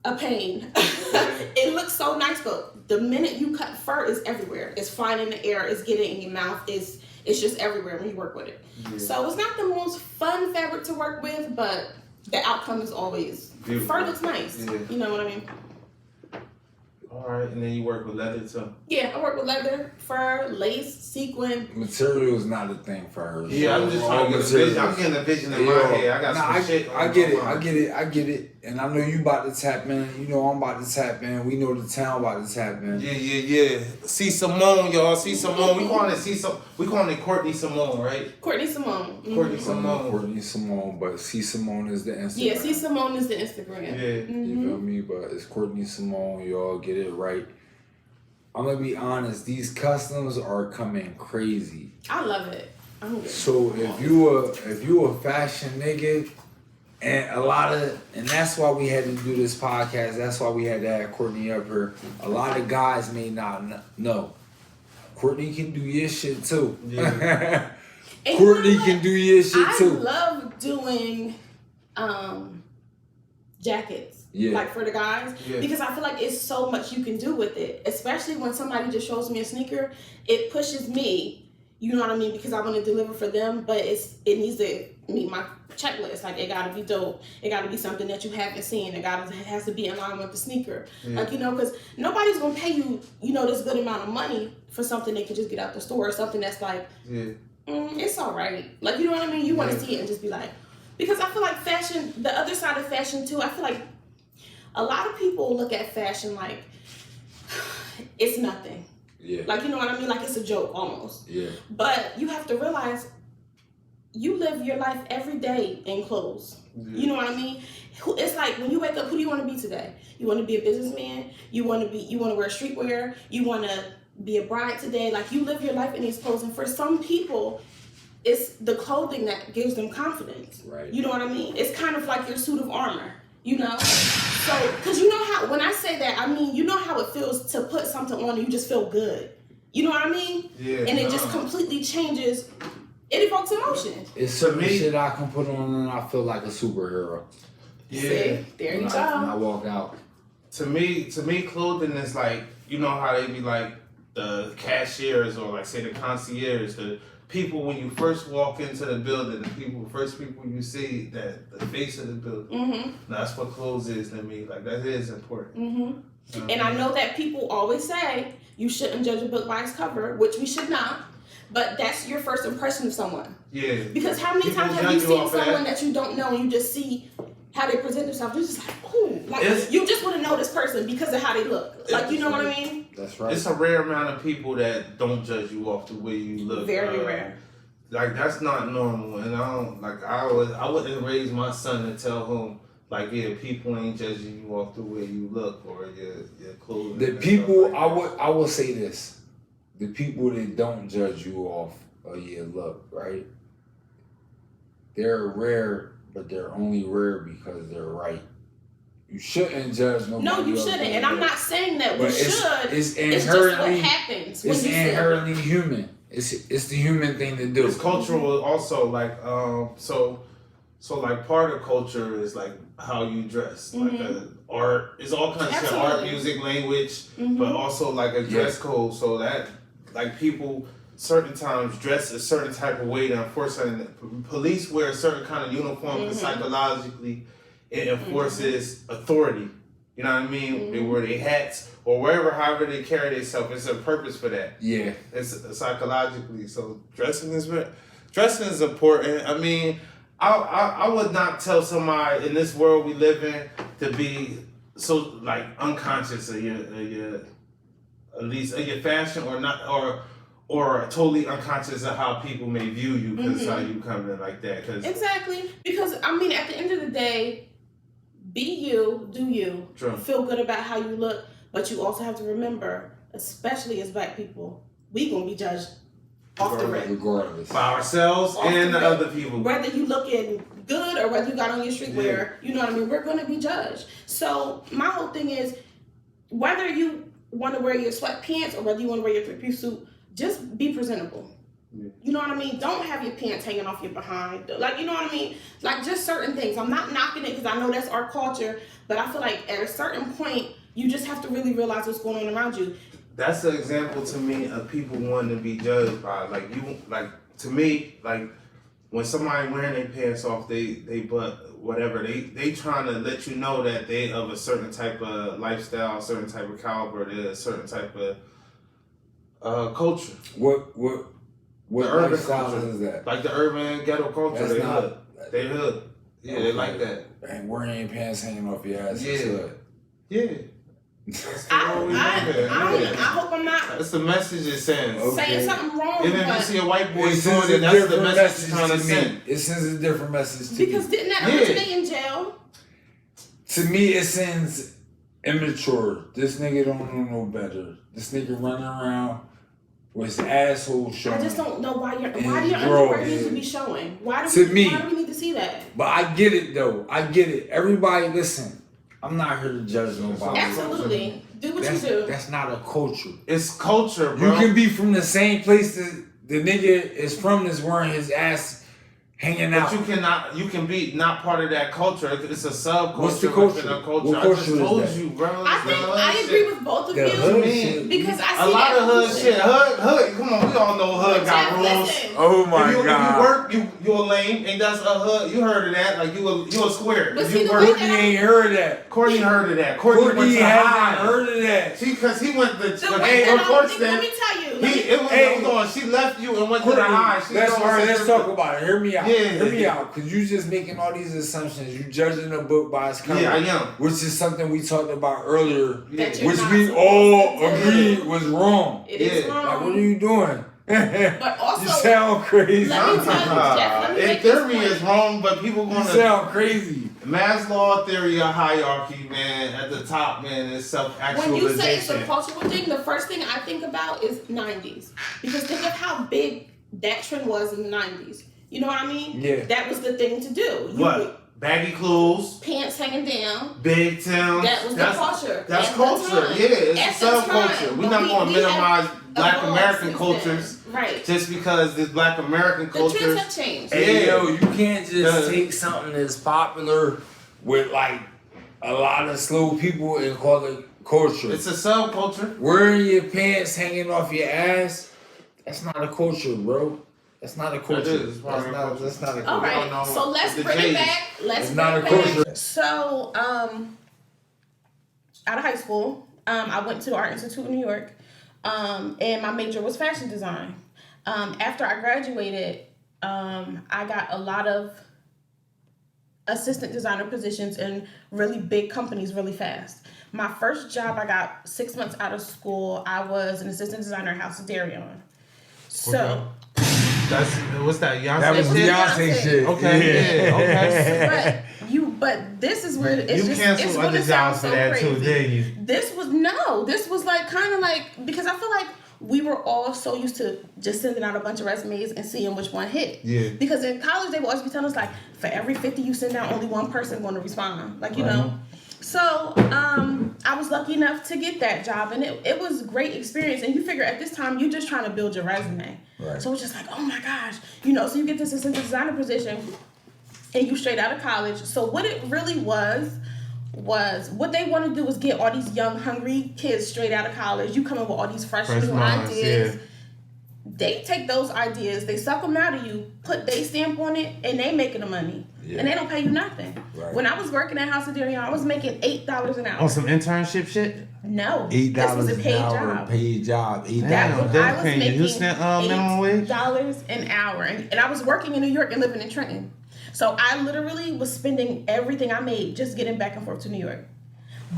a pain. It looks so nice, but the minute you cut fur, is everywhere. It's flying in the air. It's getting in your mouth. It's just everywhere when you work with it. So it's not the most fun fabric to work with, but the outcome is always beautiful. Fur looks nice. You know what I mean?
All right, and then you work with leather too.
Yeah, I work with leather, fur, lace, sequin.
Material is not a thing for her.
Yeah, I'm just trying to get a vision. I'm getting a vision in my head. I got some shit.
I get it. And I know you about to tap in. You know I'm about to tap in. We know the town about to tap in.
Yeah. See Samone, y'all. See Samone. We calling it Courtney Samone, right?
Courtney Samone.
Mm-hmm. Courtney
Samone, but C Samone is the Instagram.
Yeah, C Samone is the Instagram.
Yeah. You feel me? But it's Courtney Samone, y'all get it right. I'm gonna be honest, these customs are coming crazy.
I love it.
So if you a fashion nigga, and that's why we had to do this podcast. That's why we had to have Courtney up here. A lot of guys may not know. Courtney can do your shit too. Yeah. Courtney can do your shit too.
I love doing jackets. Like for the guys, because I feel like it's so much you can do with it, especially when somebody just shows me a sneaker. It pushes me, you know what I mean, because I want to deliver for them, but it needs to meet my checklist. Like, it gotta be dope. It gotta be something that you haven't seen. It has to be in line with the sneaker. Like, you know, because nobody's gonna pay you, you know, this good amount of money for something they can just get out the store, or something that's like, it's all right. Like, you know what I mean? You want to see it and just be like, because I feel like fashion, the other side of fashion too, I feel like a lot of people look at fashion like it's nothing.
Yeah.
Like, you know what I mean? Like it's a joke almost.
Yeah.
But you have to realize you live your life every day in clothes. You know what I mean? It's like when you wake up, who do you want to be today? You want to be a businessman? You want to wear streetwear? You want to be a bride today? Like you live your life in these clothes, and for some people, it's the clothing that gives them confidence.
Right.
You know what I mean? It's kind of like your suit of armor. You know? So, because you know how, when I say that, I mean, you know how it feels to put something on and you just feel good. You know what I mean?
Yeah.
And it just completely changes. It evokes emotion.
It's certain shit I can put on and I feel like a superhero.
Yeah.
See? There you
When
go.
I walk out.
To me, clothing is like, you know how they be like the cashiers or like say the concierge, the people when you first walk into the building, the first people you see, that the face of the building.
Mm-hmm.
That's what clothes is to me. Like that is important.
Mm-hmm. And I know that people always say you shouldn't judge a book by its cover, which we should not. But that's your first impression of someone.
Yeah.
Because how many times have you seen someone that you don't know and you just see how they present themselves? You're just like, ooh. Like, you just want to know this person because of how they look. Like, you know what I mean?
That's right.
It's a rare amount of people that don't judge you off the way you look.
Very rare.
Like, that's not normal. And I wouldn't raise my son to tell him, like, yeah, people ain't judging you off the way you look or your clothing.
The people, I will say this. The people that don't judge you off of your look, right? They're rare, but they're only rare because they're right. You shouldn't judge nobody.
No, you shouldn't. And I'm not saying that we should.
It's
inherently, it's just what happens when
it's
you
inherently human. It's the human thing to do.
It's cultural also, like, so like part of culture is like how you dress. Like art, it's all kinds of shit, art, music, language, but also like a dress code so that like people certain times dress a certain type of way to enforce something. Police wear a certain kind of uniform because psychologically it enforces authority. You know what I mean? They wear their hats or wherever, however they carry themselves. It's a purpose for that.
Yeah.
It's psychologically. So dressing is important. I mean, I would not tell somebody in this world we live in to be so like unconscious of your at least of your fashion or not or totally unconscious of how people may view you because how you come in like that. Cause
exactly. Because I mean, at the end of the day, be you, do you.
True.
Feel good about how you look, but you also have to remember, especially as Black people, we gonna be judged off the rip.
Regardless.
By ourselves and the other people.
Whether you looking good or whether you got on your streetwear, you know what I mean? We're gonna be judged. So my whole thing is, whether you want to wear your sweatpants or whether you want to wear your three-piece suit, just be presentable. Yeah. You know what I mean? Don't have your pants hanging off your behind. Like, you know what I mean? Like, just certain things. I'm not knocking it because I know that's our culture, but I feel like at a certain point, you just have to really realize what's going on around you.
That's an example to me of people wanting to be judged by. To me, when somebody wearing their pants off, they trying to let you know that they of a certain type of lifestyle, certain type of caliber, they're a certain type of culture.
What
urban
lifestyle
culture
is that?
Like the urban ghetto culture. They hood. Yeah, they like that.
And wearing your pants hanging off your ass is hood.
Yeah.
I hope I'm not.
That's the message it sends.
Saying something wrong.
Even if you see a white boy doing it, that's the message it's trying to send.
It sends a different message to
because didn't that originate in jail?
To me, it sends immature. This nigga don't know no better. This nigga running around with his asshole showing.
I just don't know why your underwear needs to be showing. Why do we need to see that?
But I get it though. I get it. Everybody, listen. I'm not here to judge nobody.
Absolutely. Do what you do.
That's not a culture.
It's culture, bro.
You can be from the same place that the nigga is from that's wearing his ass hanging out.
But you can be not part of that culture. It's a subculture.
What's the culture?
What
culture
I just told you, bro.
I agree with both of you because I see
a lot of hood shit. Hood. Come on, we all know hood got rules.
Oh my
God. If you work, you a lame, and that's a hood. You heard of that? Like you a square.
But
you
Courtney ain't heard of that.
Courtney heard of that.
Courtney hasn't heard of that.
Because he went to
let me tell you.
Hold on. She left you and went to the high.
Let's talk about it. Hear me out. Hear me out, because you just making all these assumptions. You judging a book by its cover.
Yeah, I am.
Which is something we talked about earlier,
That
which
you're
we
not
all
supposed to do.
agreed was wrong.
It is wrong.
Like, what are you doing?
But also,
you sound crazy.
let me tell you, Jeff, let me
In
make this
theory,
point.
it's wrong, but people
You
gonna
sound crazy.
Maslow theory of hierarchy, man. At the top, man, is self-actualization.
When you say it's a cultural thing, the first thing I think about is 90s. Because think of how big that trend was in the 90s. You know what I mean?
Yeah.
That was the thing to do.
What? Baggy clothes,
Pants hanging down.
big towns.
That was the culture.
That's
at the
culture.
time.
Yeah, it's
At
a
the
subculture.
time.
We're
But
not going to
we have
minimize Black
evolved
American
since
cultures
then. Right.
just because this Black American
The trends
cultures.
have changed.
Hey,
Yeah.
yo, you can't just take something that's popular with like a lot of slow people and call it culture.
It's a subculture.
Wearing your pants hanging off your ass, that's not a culture, bro. That's not a culture.
That is part of the culture.
That's not a culture.
All
don't know
right, so let's
the
bring
J's.
it back. Let's
It's
bring
not
it
a
back.
culture.
So, out of high school, I went to Art Institute in New York, and my major was fashion design. After I graduated, I got a lot of assistant designer positions in really big companies really fast. My first job I got 6 months out of school, I was an assistant designer at House of Darion. So.
Okay. That's what's that? Beyonce
That was
shit?
Beyonce shit.
Okay, yeah, okay.
But this is where it's
You
just
canceled
it's
other
gonna
jobs
sound
for
so
that
crazy.
too, didn't you?
This was like kind of like, because I feel like we were all so used to just sending out a bunch of resumes and seeing which one hit.
Yeah.
Because in college they would always be telling us like, for every 50 you send out, only one person going to respond. Like, you know. So I was lucky enough to get that job, and it was a great experience. And you figure at this time you're just trying to build your resume.
Right.
So it's just like, oh my gosh, so you get this assistant designer position, and you straight out of college. So what it really was what they want to do is get all these young, hungry kids straight out of college. You come in with all these fresh new
minds,
ideas.
yeah.
They take those ideas, they suck them out of you, put their stamp on it, and they making the money.
Yeah.
And they don't pay you nothing.
Right.
When I was working at House of Darion, I was making $8 an hour.
On some internship shit?
No,
$8
this was a paid
an hour,
job.
paid job. $8.
Damn.
I
They're
was
paying you
making
Houston, minimum wage?
$8 an hour, and I was working in New York and living in Trenton. So I literally was spending everything I made just getting back and forth to New York.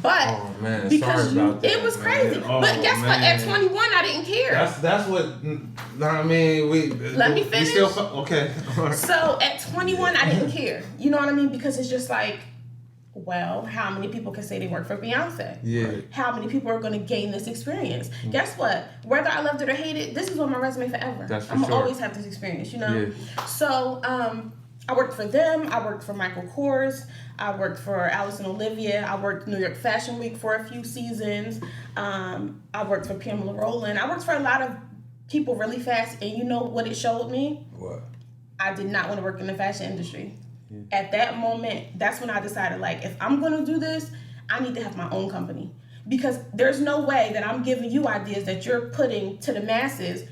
But
Oh man,
because
sorry about that.
it was
man.
crazy.
Oh,
But guess what? At
man.
21, I didn't care.
That's what. I mean,
Let me
We
finish.
still okay.
So at 21, I didn't care. You know what I mean? Because it's just like, well, how many people can say they work for Beyonce?
Yeah.
How many people are going to gain this experience? Guess what? Whether I loved it or hated it, this is on my resume forever.
That's for
I'm going to
sure.
always have this experience, So I worked for them. I worked for Michael Kors. I worked for Alice and Olivia. I worked New York Fashion Week for a few seasons. I worked for Pamela Rowland. I worked for a lot of people really fast. And you know what it showed me?
What?
I did not want to work in the fashion industry. At that moment, that's when I decided, like, if I'm going to do this, I need to have my own company. Because there's no way that I'm giving you ideas that you're putting to the masses,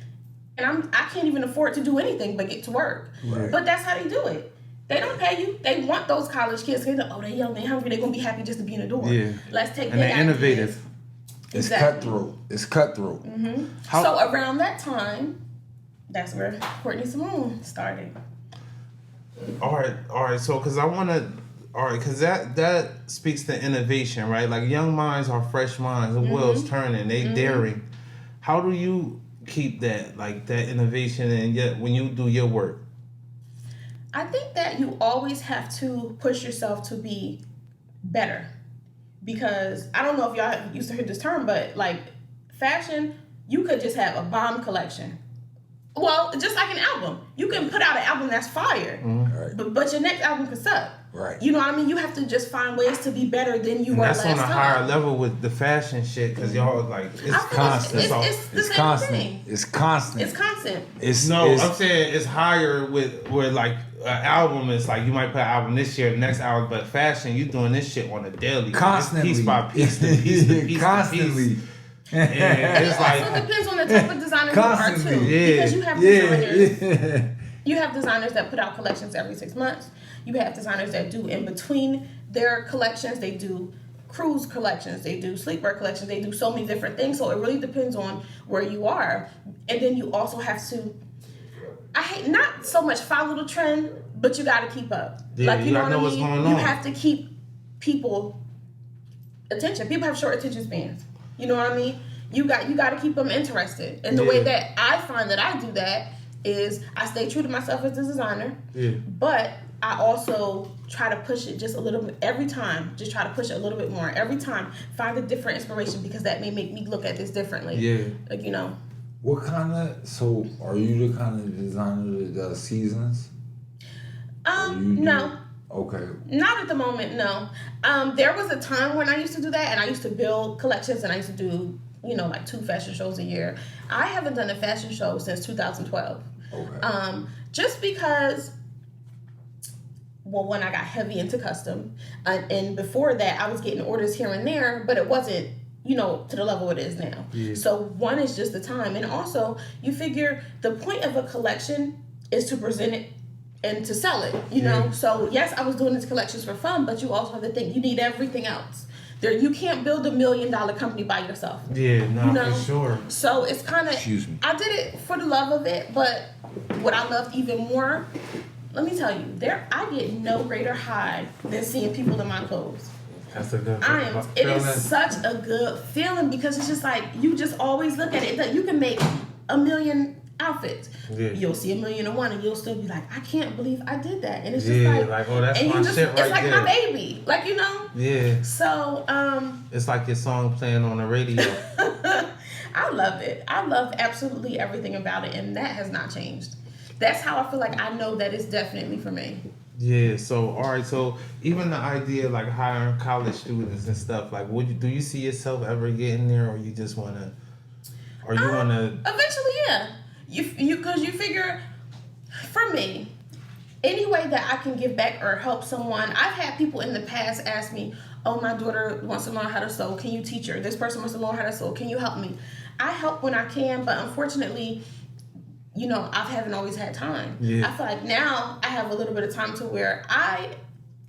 and I can't even afford to do anything but get to work.
Right.
But that's how they do it. They don't pay you. They want those college kids. They they're young, they're hungry, they're going to be happy just to be in the door.
Yeah.
Let's take
And
their
they're innovative.
ideas.
It's
Exactly.
cutthroat. It's cutthroat.
So around that time, that's where Courtney Samone started.
All right. So, because that speaks to innovation, right? Like young minds are fresh minds. The wheels turning. They daring. How do you keep that, like that innovation, and yet when you do your work?
I think that you always have to push yourself to be better. Because I don't know if y'all used to hear this term, but like fashion, you could just have a bomb collection. Well, just like an album. You can put out an album that's fire,
Right.
but your next album could suck.
Right.
You know what I mean? You have to just find ways to be better than you
And
were
that's
last
on a
time.
higher level with the fashion shit, because y'all like
I
it's
feel
constant.
It's the
It's
same
constant.
thing.
It's constant.
It's constant.
It's
No, I'm saying it's higher with where like an album is like you might put an album this year, the next album, but fashion you doing this shit on a daily,
constantly,
piece by piece, to piece to piece,
constantly.
To piece. And it's
It also
like
depends on the type of designer you are too.
Constantly,
yeah.
Because you have designers.
Yeah.
You have designers that put out collections every 6 months. You have designers that do in between their collections. They do cruise collections. They do sleepwear collections. They do so many different things. So it really depends on where you are. And then you also have to, I hate not so much follow the trend, but you got to keep up.
Yeah,
like, you know what I mean?
what's going on.
You have to keep people attention. People have short attention spans. You know what I mean? You got to keep them interested. And the way that I find that I do that is I stay true to myself as a designer. Yeah. But I also try to push it just a little bit every time. Just try to push it a little bit more every time. Find a different inspiration because that may make me look at this differently. Yeah. Like, you know.
What kind of, so are you the kind of designer that does seasons?
No.
Okay.
Not at the moment, no. There was a time when I used to do that, and I used to build collections, and I used to do, you know, like 2 fashion shows a year. I haven't done a fashion show since 2012. Okay. Just because, well, when I got heavy into custom, and before that, I was getting orders here and there, but it wasn't, you know, to the level it is now. Yeah. So one is just the time, and also you figure the point of a collection is to present it and to sell it, you know? So yes, I was doing these collections for fun, but you also have to think you need everything else. You can't build $1 million company by yourself. Yeah, no, you know? For sure. So it's kind of, I did it for the love of it, but what I loved even more, let me tell you, I get no greater high than seeing people in my clothes. That's a good feeling. It is such a good feeling because it's just like, you just always look at it, that you can make 1 million outfits. Yeah. You'll see 1,000,001 and you'll still be like, I can't believe I did that. And it's just like oh, that's my shit right there. It's like my baby. Like, you know? Yeah. So,
it's like your song playing on the radio.
I love it. I love absolutely everything about it, and that has not changed. That's how I feel like I know that it's definitely for me.
Yeah, so all right, so even the idea like hiring college students and stuff, like do you see yourself ever getting there, or you just wanna
eventually, yeah. Because you figure, for me, any way that I can give back or help someone, I've had people in the past ask me, oh, my daughter wants to learn how to sew, can you teach her? This person wants to learn how to sew, can you help me? I help when I can, but unfortunately, you know, I haven't always had time. Yeah. I feel like now I have a little bit of time to where I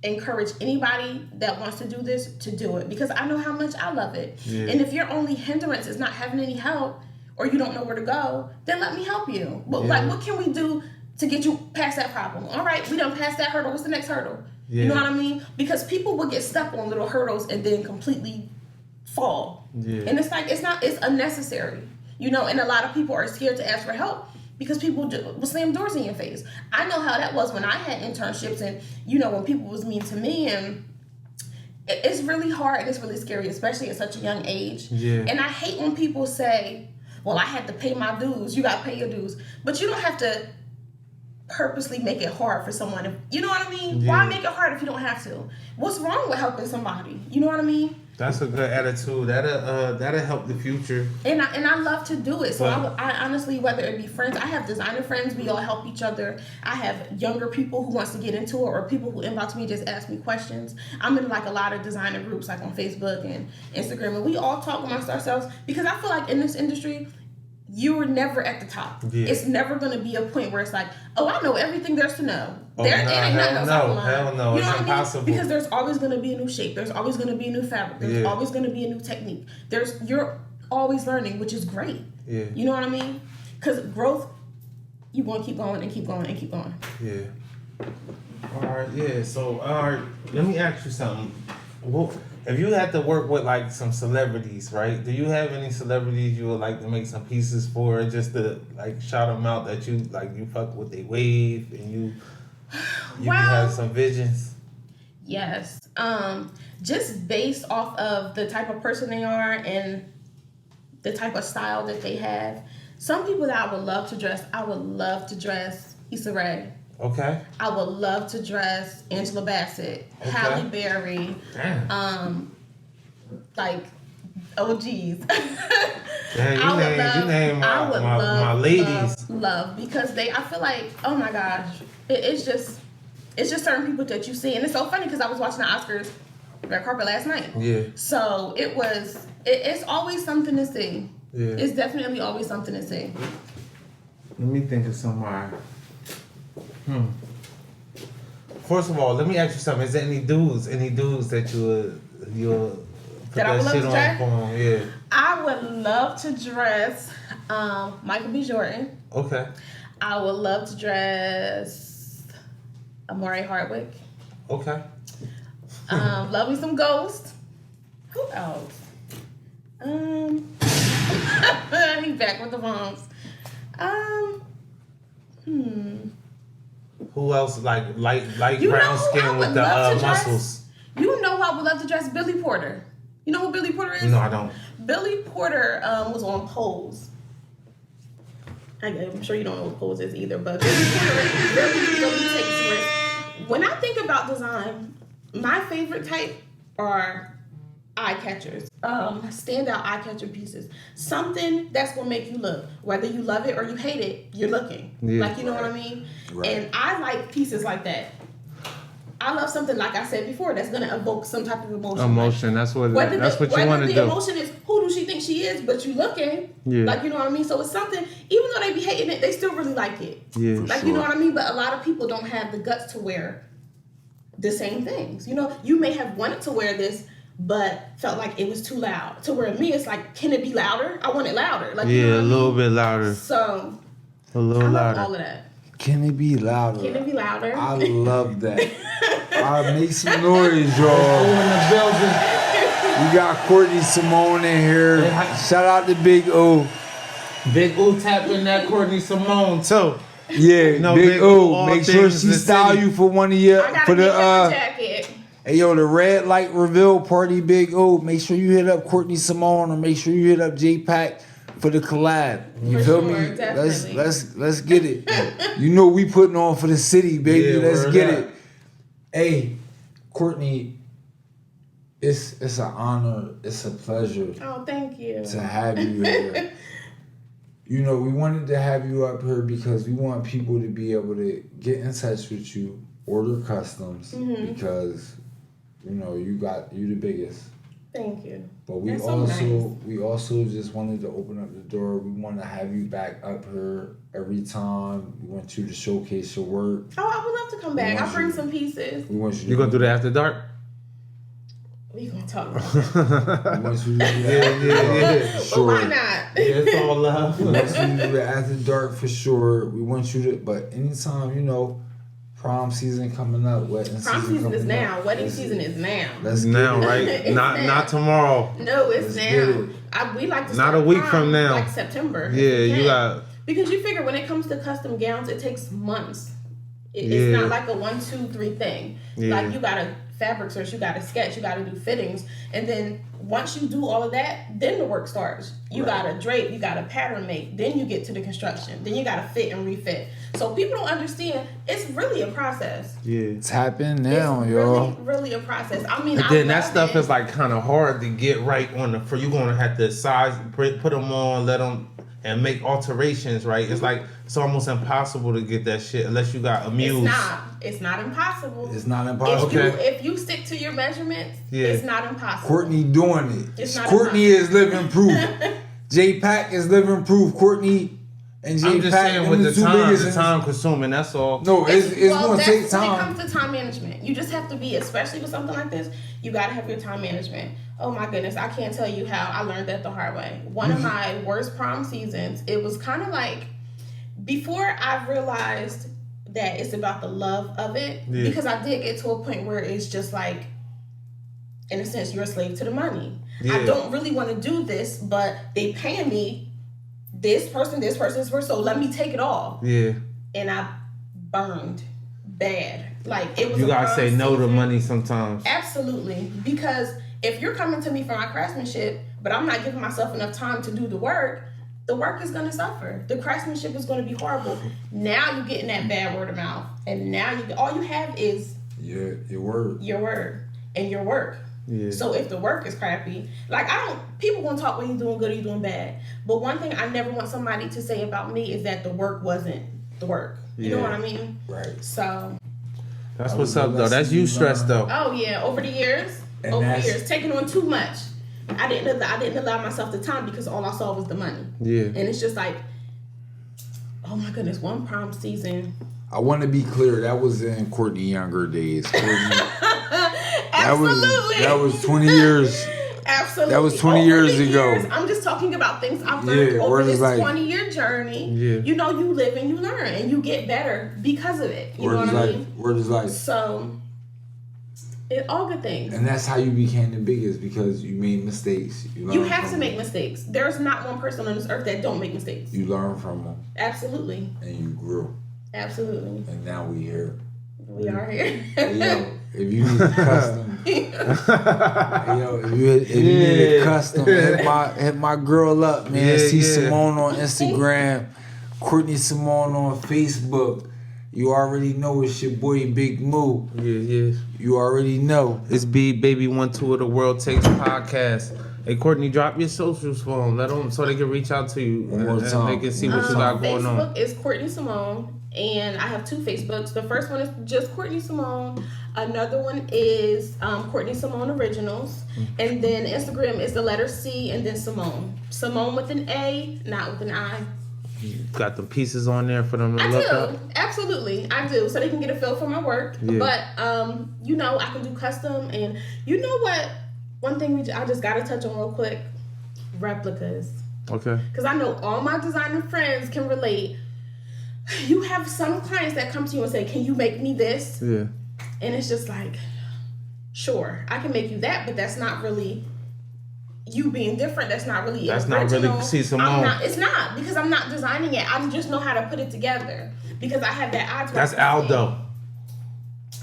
encourage anybody that wants to do this to do it because I know how much I love it. Yeah. And if your only hindrance is not having any help or you don't know where to go, then let me help you. But like, what can we do to get you past that problem? All right, we done passed that hurdle. What's the next hurdle? Yeah. You know what I mean? Because people will get stuck on little hurdles and then completely fall. Yeah. And it's like, it's unnecessary. You know, and a lot of people are scared to ask for help because people will slam doors in your face. I know how that was when I had internships and, you know, when people was mean to me, and it's really hard and it's really scary, especially at such a young age. Yeah. And I hate when people say, well, I had to pay my dues. You got to pay your dues. But you don't have to purposely make it hard for someone. You know what I mean? Yeah. Why make it hard if you don't have to? What's wrong with helping somebody? You know what I mean?
That's a good attitude. That'll help the future.
And I love to do it. So I honestly, whether it be friends, I have designer friends. We all help each other. I have younger people who wants to get into it, or people who inbox me just ask me questions. I'm in like a lot of designer groups, like on Facebook and Instagram, and we all talk amongst ourselves because I feel like in this industry, you are never at the top. Yeah. It's never going to be a point where it's like, oh, I know everything there's to know. It ain't nothing else I learn.
Hell no, it's impossible.
Because there's always going to be a new shape. There's always going to be a new fabric. There's always going to be a new technique. You're always learning, which is great. Yeah. You know what I mean? Because growth, you want to keep going and keep going and keep going.
Yeah. All right, yeah. So, all right, let me ask you something. If you had to work with like some celebrities, right? Do you have any celebrities you would like to make some pieces for, just to like shout them out that you like, you fuck with they wave and you have some visions?
Yes. Just based off of the type of person they are and the type of style that they have. Some people that I would love to dress Issa Rae.
Okay.
I would love to dress Angela Bassett, okay. Halle Berry, like OGs.
Yeah, you name my ladies.
Love, because I feel like, oh my gosh, it's just certain people that you see, and it's so funny because I was watching the Oscars red carpet last night. Yeah. So it's always something to see. Yeah. It's definitely always something to see.
Let me think of somewhere. First of all, let me ask you something. Is there any dudes that you'll put that shit on for them? Yeah.
I would love to dress Michael B. Jordan.
Okay.
I would love to dress Amore Hardwick.
Okay.
Love me some Ghost. Who else? He's back with the bombs.
Who else like light
You know
brown
who I
skin
would
with the
love to dress?
muscles?
You know who I would love to dress? Billy Porter. You know who Billy Porter is?
No, I don't.
Billy Porter was on Pose. I'm sure you don't know what Pose is either, but Billy Porter really takes risks. When I think about design, my favorite type are eye catchers, standout eye catcher pieces. Something that's gonna make you look. Whether you love it or you hate it, you're looking.
Yeah.
Like, you know what I mean?
Right.
And I like pieces like that. I love something, like I said before, that's gonna evoke some type of emotion.
Emotion. That's what you want to
Whether
do.
the emotion is who do she think she is, but you looking.
Yeah.
Like, you know what I mean? So it's something, even though they be hating it, they still really like it.
Yeah.
Like, you know what I mean? But a lot of people don't have the guts to wear the same things. You know, you may have wanted to wear this, but felt like it was too loud. To where me, it's like, can it be louder? I want it louder. Like, you know what
Yeah, a
I
little
mean?
bit louder.
So,
A little
I love
louder.
all of that.
Can it be louder?
Can it be louder?
I love that. I make some noise, y'all.
in the building.
We got Courtney Samone in here. Shout out to Big O.
Big O tapping that Courtney Samone too.
Yeah,
No,
Big
Big
O.
O, all
Make sure
things
she
the
style
city.
you for one of your
I gotta
for
get that
the
jacket.
Hey yo, the red light reveal party, Big O. Make sure you hit up Courtney Samone or make sure you hit up J-Pack for the collab. You
For
feel
sure,
me?
definitely.
Let's get it. You know we putting on for the city, baby.
Yeah,
Let's
word
get
up.
it. Hey, Courtney, it's an honor, it's a pleasure
Oh, thank you.
to have you here. You know, we wanted to have you up here because we want people to be able to get in touch with you, order customs, because you know you the biggest.
Thank you.
But we
That's so nice.
also just wanted to open up the door. We want to have you back up here every time. We want you to showcase your work.
Oh, I would love to come back. I'll bring some pieces.
We want you.
You gonna do that after dark?
We gonna talk about that.
We want you to do that.
Yeah.
For
But
sure.
why not?
Yeah, it's all love.
We want you to do that after dark for sure. We want you to, but anytime, you know, prom season coming up, wedding
Prom season
coming
is now.
up.
Wedding season is now.
Let's get
Now,
it.
right?
It's
not
now.
not tomorrow.
No,
Let's
it's
get
now.
it.
We like to
Not
start
a week
prom
from now.
like September.
Yeah, you got.
Because you figure when it comes to custom gowns, it takes months. It's
Yeah.
not like a 1, 2, 3 thing.
Yeah.
Like you gotta fabric search, you gotta sketch, you gotta do fittings, and then once you do all of that, then the work starts. You gotta drape, you gotta pattern make, then you get to the construction, then you gotta fit and refit. So people don't understand. It's really a process.
Yeah.
Tap in now,
It's
y'all.
really a process. I mean,
And
I
then that
love
stuff
it.
is like kind of hard to get right on the. For you gonna have to size, put them on, let them, and make alterations. Right? It's like it's almost impossible to get that shit unless you got a muse.
It's not impossible.
It's not impossible.
Okay.
If you stick to your measurements,
Yeah.
it's not impossible.
Courtney doing it.
It's not
Courtney is living proof. J-Pack is living proof. Courtney and J-Pack.
I'm just saying
them
with
the
the
two
time,
biggest
the
in
time consuming. That's all.
No, it's gonna
that's
take
when it
time.
comes to time management. You just have to be, especially with something like this, you gotta have your time management. Oh my goodness, I can't tell you how I learned that the hard way. One of my worst prom seasons, it was kind of like, before I realized that it's about the love of it,
Yeah.
because I did get to a point where it's just like, in a sense, you're a slave to the money.
Yeah.
I don't really want to do this, but they paying me this person, so let me take it all.
Yeah.
And I burned bad. Like, it was
You
a
gotta
prom
say no to
season.
money sometimes.
Absolutely. Because if you're coming to me for my craftsmanship, but I'm not giving myself enough time to do the work is going to suffer. The craftsmanship is going to be horrible. Now you're getting that bad word of mouth. And now all you have is
Your word.
your word and your work.
Yeah.
So if the work is crappy, like people gonna talk when you're doing good or you're doing bad. But one thing I never want somebody to say about me is that the work wasn't the work. You know
Yeah.
what I mean?
Right.
So,
That's
That
what's
was a
up though.
lesson
That's you
you
stress
learned.
though.
oh yeah, over the years, taking on too much. I didn't allow myself the time because all I saw was the money.
Yeah.
And it's just like, oh my goodness, one prom season.
I want to be clear. That was in Courtney younger days. Courtney,
Absolutely.
That was 20 years.
Absolutely.
That was 20
over
years
the
ago.
years, I'm just talking about things I've learned over this 20-year journey.
Yeah.
You know, you live and you learn and you get better because of it. You know what I mean?
Word is life.
So, all good things.
And that's how you became the biggest, because you made mistakes.
You have to make mistakes. There's not one person on this earth that don't make mistakes.
You learn from them.
Absolutely.
And you grew.
Absolutely.
And now we here.
We are here.
Hey, yo, if you need a custom, hey, yo, if you need a custom, hit my girl up, man. See Samone on Instagram, Courtney Samone on Facebook. You already know it's your boy Big Moo.
Yeah.
You already know.
It's Baby 1-2 of the World Takes podcast. Hey Courtney, drop your socials for them. Let them so they can reach out to you and they can see what you got going on.
Facebook is Courtney Samone, and I have 2 Facebooks. The first one is just Courtney Samone. Another one is Courtney Samone Originals, and then Instagram is the letter C and then Samone. Samone with an A, not with an I.
You got the pieces on there for them to look up?
Absolutely, I do. So they can get a feel for my work.
Yeah.
But, you know, I can do custom. And you know what? One thing I just got to touch on real quick. Replicas.
Okay.
Because I know all my designer friends can relate. You have some clients that come to you and say, can you make me this?
Yeah.
And it's just like, sure, I can make you that. But that's not really... you being different, that's not really
That's
original.
not really see Samone.
It's not, because I'm not designing it. I just know how to put it together because I have that eye.
That's Aldo.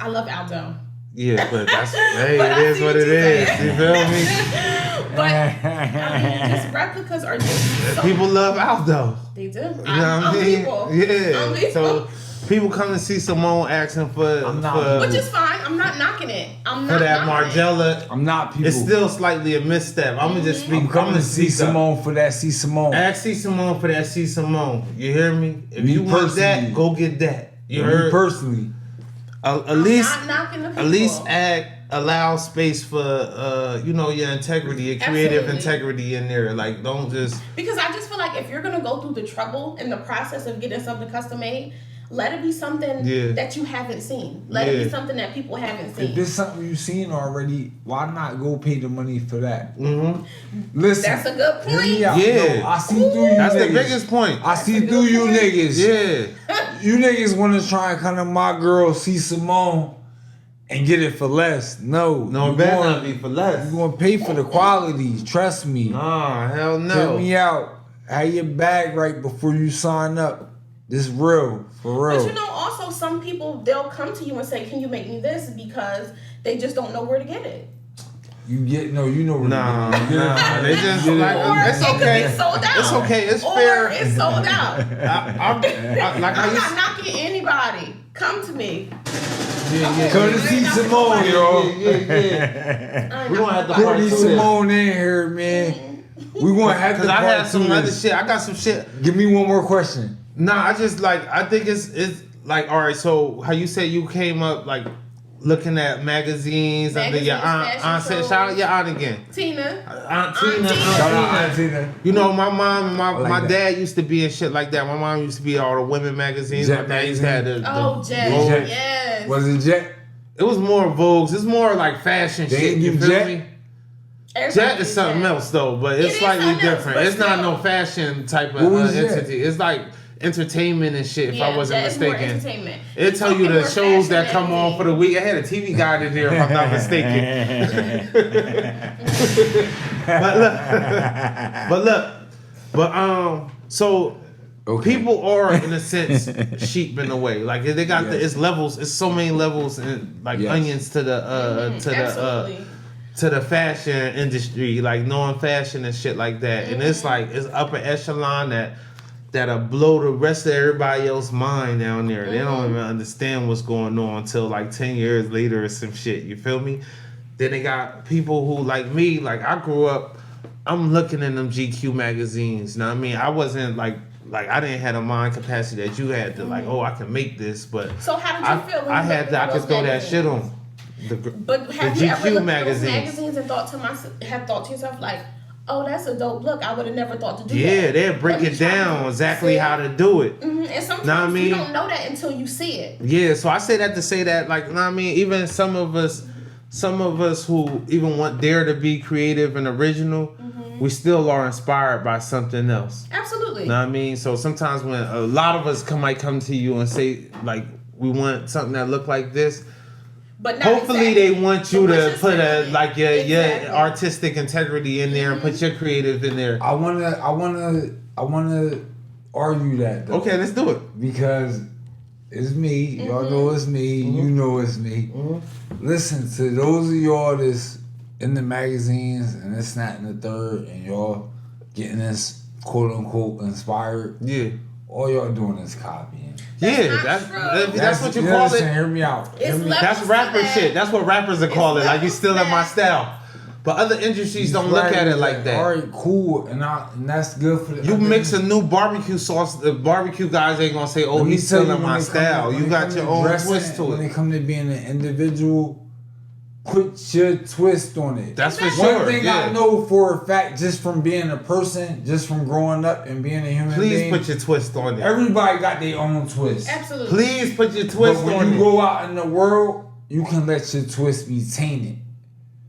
I love Aldo.
Yeah, but that's hey, it is what it is. You feel me?
But I mean, just replicas are just so
People love Aldo.
They do.
You know what I mean?
People.
Yeah.
I'm people.
So people come to see Samone asking
which is fine. I'm not knocking it. I'm not
for that
knocking
Margiela.
I'm not people.
It's still slightly a misstep. I'm gonna just speak.
I'm coming to see Samone for that. See Samone.
Ask C Samone for that C Samone. You hear me? If
Me
you want
personally.
that, go get that. You heard?
Me personally.
At least,
not knocking the people.
at least allow space for your integrity, your creative
Absolutely.
integrity in there. Like, don't just
Because I just feel like if you're gonna go through the trouble and the process of getting something custom made, let it be something that you haven't seen. Let it be something that people haven't seen.
If there's something you've seen already, why not go pay the money for that?
Mm-hmm.
Listen,
That's a good point.
hear me out.
Yeah.
No, I see through you.
That's
niggas.
the biggest point.
I see through you niggas.
Yeah.
You niggas want to try and come to my girl, see Samone, and get it for less. No,
No, it better not be for less.
You gonna pay for the quality. Trust me.
Nah, hell no.
Hit me out. Have your bag right before you sign up. This real, for real.
But you know, also some people, they'll come to you and say, can you make me this? Because they just don't know where to get it.
You know where
Nah,
to get it.
they just
Or
like it's
it could
okay.
be sold out.
It's okay. It's
or
fair.
It's sold out.
I'm
not knocking anybody. Come to me.
Come to see Samone, yo.
Yeah. We're gonna have to
Courtney
part two
Samone in here, man. We're gonna have to
Cause I
part
had some
two
other
this.
shit. I got some shit.
Give me one more question.
Nah, I think it's like, all right, so how you said you came up like looking at magazines under your aunt said, shout out your aunt again.
Tina.
Aunt Tina.
Shout out Aunt Tina.
You know, my mom and my
that.
dad used to be in shit like that. My mom used to be all the women magazines.
Jet
My dad used to have the
Jet.
Vogue.
Jet.
Yes.
Was it Jet?
It was more Vogues. It's more like fashion
They
shit.
ain't
You
give
feel
Jet?
me?
Everybody
Jet is
uses
something
Jet.
else though, but
It
it's
is
slightly
something else,
different.
but
It's not
still.
no fashion type of
What was Jet?
entity. It's like entertainment and shit. If I wasn't
Jet is more
mistaken.
entertainment.
It tell you
Talking
the
more
shows that
fashion
come on for the week. I had a TV guide in there if I'm not mistaken. So
Okay.
people are in a sense sheep in a way. Like they got it's levels. It's so many levels and like onions to the
Absolutely.
to the fashion industry, like knowing fashion and shit like that. And it's like it's upper echelon that'll blow the rest of everybody else's mind down there. They don't even understand what's going on until like 10 years later or some shit. You feel me? Then they got people who like me, like I grew up, I'm looking in them GQ magazines. You know what I mean? I wasn't like I didn't have the mind capacity that you had to like, oh, I can make this, but
So how did you feel when
I
you
had
looked
I
at
could
those
throw that
magazines?
shit on.
But have
the
you ever
GQ
looked
magazines.
at those magazines and thought to yourself like, oh, that's a dope look. I would have never thought to do that.
Yeah, they'll break
Let me
it
try
down
to
exactly
see.
how to do it.
And sometimes
Know what I mean?
you don't know that until you see it.
Yeah, so I say that to say that, like, know what I mean? Even some of us some of us who even dare to be creative and original, we still are inspired by something else.
Absolutely.
You know what I mean? So sometimes when a lot of us might come to you and say, like, we want something that look like this,
but not
hopefully
exactly.
they want you to put your
Exactly.
artistic integrity in there and put your creative in there.
I wanna argue that though.
Okay, let's do it.
Because it's me. Y'all know it's me. You know it's me. Listen, to those of y'all that's in the magazines and this, that, and the third, and y'all getting this quote unquote inspired.
Yeah.
All y'all doing is copying.
That's what you call it.
Hear me out.
That's rapper shit. That's what rappers are calling. Like, you stealing my style. But other industries don't look at it like that.
All right, cool, and that's good for the.
You mix a new barbecue sauce. The barbecue guys ain't gonna say, "Oh, he's stealing my style." You got your own twist to it.
When it comes to being an individual, put your twist on it.
That's for sure.
One thing I know for a fact, just from being a person, just from growing up and being a human being.
Please put your twist on it.
Everybody got their own twist.
Absolutely.
Please put your twist on it.
When you go out in the world, you can let your twist be tainted.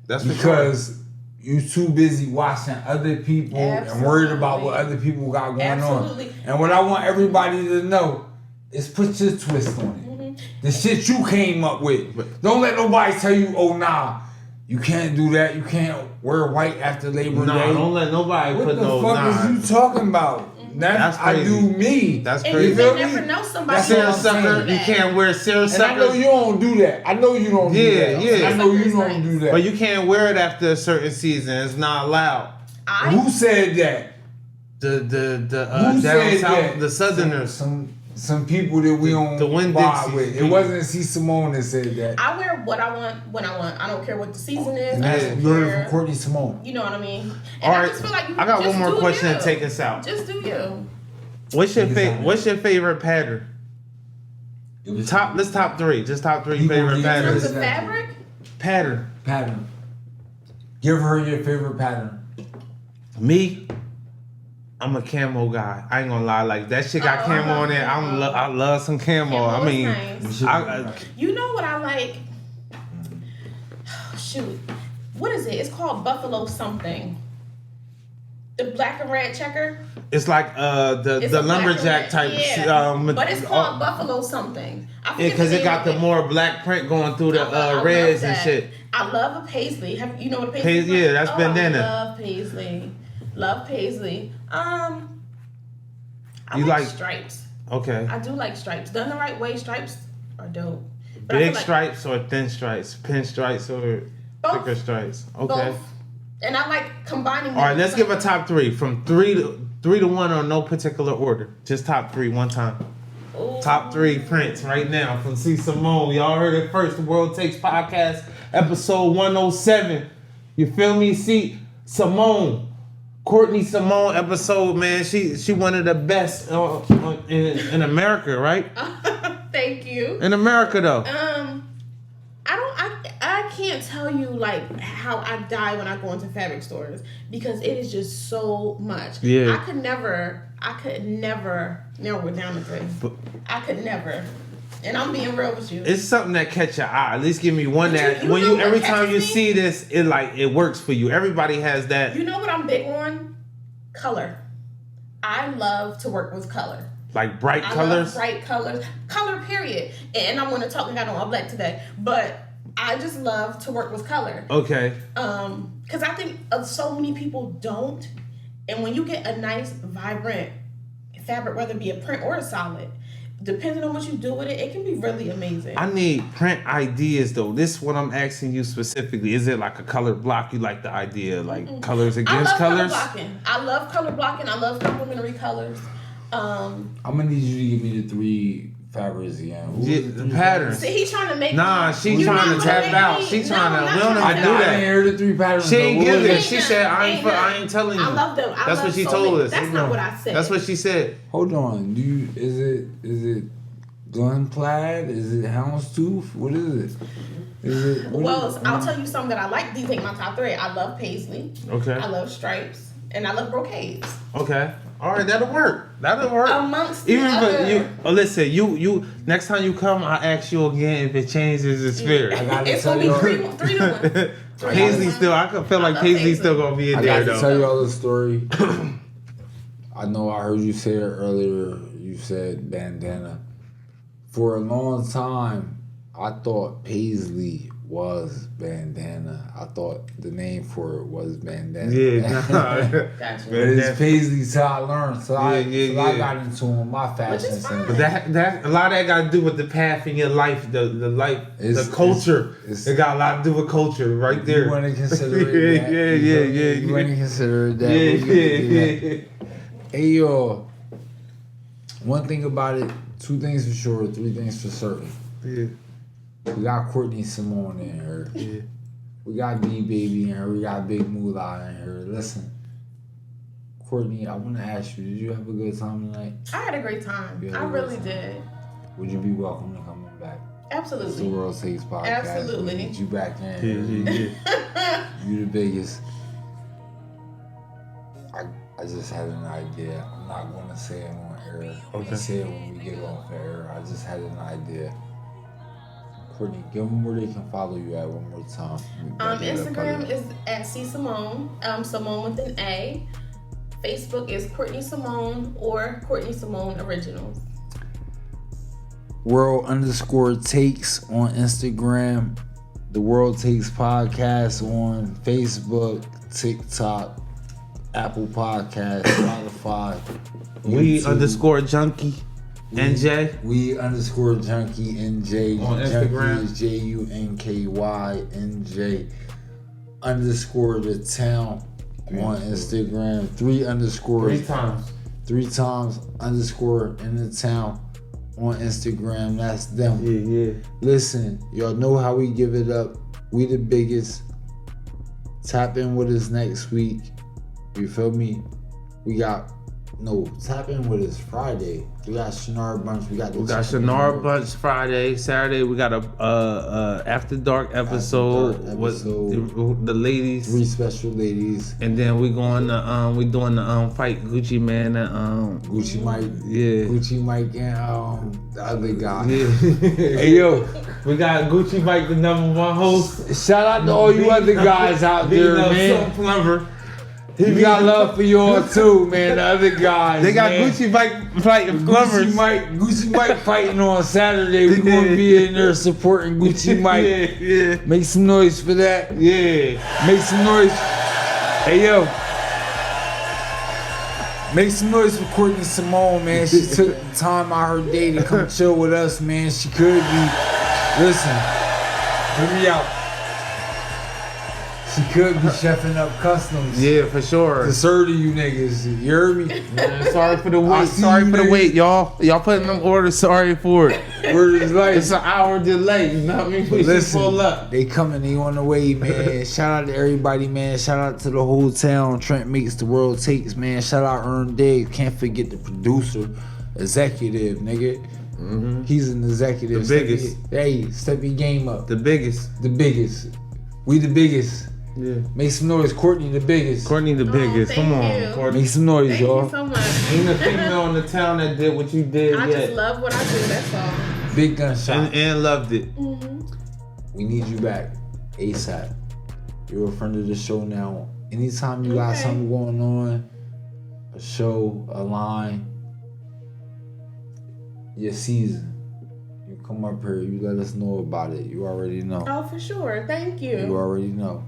That's
because you too busy watching other people and worried about what other people got going on. And what I want everybody to know is put your twist on it. The shit you came up with. Don't let nobody tell you, oh nah, you can't do that. You can't wear white after Labor Day.
Don't let nobody
what
put no.
What the fuck is you talking about?
That's crazy.
I do me.
That's
And
crazy.
you may never know somebody.
Seersucker, you can't wear seersucker.
And I know you don't do that. I know you don't do that.
Yeah.
I know you don't do that.
But you can't wear it after a certain season. It's not allowed.
Who said that?
Who down south, the Southerners.
Some people that we don't vibe with. It wasn't Samone that said that.
I wear what I want when I want. I don't care what the season is.
And that's you heard from Courtney Samone.
You know what I mean? And
all right.
I just feel like you
I got
just
one more question
you.
to take us out.
Just do you.
What's your favorite pattern? Let's top three. Just top three favorite patterns.
In terms of fabric?
Pattern.
Give her your favorite pattern.
Me, I'm a camo guy. I ain't gonna lie. Like, that shit got camo on it. I love some camo. I mean,
nice. You know what I like? Shoot, what is it? It's called Buffalo something. The black and red checker.
It's like the lumberjack type.
But it's called Buffalo something.
Because it got the more black print going through the reds and shit.
I love a paisley. You know what a paisley is?
Yeah, that's bandana.
I love paisley. I like stripes.
Okay.
I do like stripes. Done the right way, stripes are dope. But
big stripes or thin stripes? Pin stripes or thicker stripes? Okay.
Both. And I like combining them.
All right, let's give a top three. From three to one on no particular order. Just top three one time. Ooh. Top three prints right now from Samone. Y'all heard it first. The World Takes Podcast, episode 107. You feel me? Samone. Courtney Samone episode, man. She one of the best in America, right?
Thank you.
In America, though.
I can't tell you like how I die when I go into fabric stores because it is just so much.
Yeah.
I could never narrow it down to three. I could never. And I'm being real with you.
It's something that catch your eye. At least give me one that every time you see this, it works for you. Everybody has that.
You know what I'm big on? Color. I love to work with color.
Like bright colors?
Love bright colors. Color, period. And I want to talk, I got on all black today. But I just love to work with color.
Okay.
Because I think so many people don't. And when you get a nice, vibrant fabric, whether it be a print or a solid, depending on what you do with it, it can be really amazing.
I need print ideas, though. This is what I'm asking you specifically. Is it like a color block? You like the idea, like colors against colors?
I love color blocking. I love complementary colors.
I'm gonna need you to give me the three fabrics again.
The patterns.
See, he's trying to make.
She's trying to tap out. She's trying to. We don't even do that.
I didn't hear the three patterns.
She ain't give it. She said, I ain't telling you.
I love them.
That's what she told us.
That's not what I said.
That's what she said.
Hold on. Is it gun plaid? Is it houndstooth? What is it?
I'll tell you something that I like. These ain't my top three. I love paisley.
Okay.
I love stripes. And I love brocades.
Okay. All right, that'll work. That'll work.
Amongst
Even
the other.
you, listen, you next time you come, I ask you again if it changes. It's fair.
I gotta
It's
tell
gonna be
you.
3 to 1.
Paisley still, I feel like Paisley's still gonna be in
I
there
got to
though.
tell y'all the story. I know I heard you say it earlier. You said bandana. For a long time, I thought Paisley was bandana. I thought the name for it was bandana.
Yeah,
Gotcha.
But it's Paisley till I learned. So I got
yeah.
into my fashion
Which is
sense.
But that a lot of that got to do with the path in your life, the life,
It's-
the culture.
it's-
It got a lot to do with culture, right there.
You want to consider it that?
Yeah.
You want to consider it that?
Yeah,
We gonna do that.
yeah.
Hey, yo. One thing about it, 2 things for sure, 3 things for certain.
Yeah.
We got Courtney Samone in here.
Yeah.
We got B-Baby in here. We got Big Moolah in here. Listen, Courtney, I want to ask you, did you have a good time tonight?
I had a great time.
You had
I
a good
really
time.
did.
Would you be welcome to coming back? It's the
Absolutely.
World Takes Podcast.
Absolutely.
We need you back in.
Yeah.
You the biggest. I just had an idea. I'm not going to say it on air. I'm going
Okay.
to say it when we get off air. I just had an idea. Courtney, give them where they can follow you at one more time.
Instagram is at Samone, Samone with an A. Facebook is Courtney Samone or Courtney Samone Originals.
World_takes on Instagram. The World Takes Podcast on Facebook, TikTok, Apple Podcasts, Spotify.
We
YouTube.
_junkie NJ.
We_junkie NJ.
On
Junkie
Instagram.
is JUNKY NJ. _ the town on Instagram. 3 underscores.
3 times.
3 times _ in the town on Instagram. That's them.
Yeah.
Listen, y'all know how we give it up. We the biggest. Tap in with us next week. You feel me? Tap in with us Friday. We got Shinar Bunch. We got
Shinar Bunch Friday. Saturday we got a After Dark episode with the ladies.
3 special ladies.
And then we going to we doing the fight Gucci Man and
Gucci Mike.
Yeah.
Gucci Mike and the other guy.
Yeah.
Hey yo,
We got Gucci Mike, the #1 host.
shout out to all you other guys out there, man.
Plumber.
We got love for y'all too, man. The other guys.
They got
man.
Gucci Mike fighting plumbers.
Gucci Mike fighting on Saturday. We're gonna be in there supporting Gucci Mike.
Yeah.
Make some noise for that.
Yeah.
Make some noise. Hey yo. Make some noise for Courtney Samone, man. She took time out her day to come chill with us, man. She could be. Listen, hear me out. She could be chefing up customs.
Yeah, for sure.
To serve to you niggas. You heard me?
Man, sorry for the
I
wait.
see
Sorry
you,
for the
nigga.
wait, y'all. Y'all putting them orders. Sorry for it.
Word is life.
It's an hour delay. You know what I mean? We should pull up.
They coming, they on the way, man. Shout out to everybody, man. Shout out to the whole town. Trent Makes the World Takes, man. Shout out Earn Diggs. Can't forget the producer, executive, nigga.
Mm-hmm.
He's an executive.
The biggest.
Step your game up.
The biggest.
The biggest. We the biggest.
Yeah.
Make some noise. Courtney the biggest.
Courtney the biggest.
thank
Come on,
you.
Courtney.
Make some noise,
Thank
y'all.
you so much.
Ain't a female in the town that did what you did
I
yet.
just love what I do, that's all.
Big gunshot.
And loved it.
We need you back ASAP. You're a friend of the show now. Anytime you got
Okay.
something going on, a show, a line, your season, you come up here, you let us know about it. You already know.
Oh, for sure. Thank
You
you.
already know.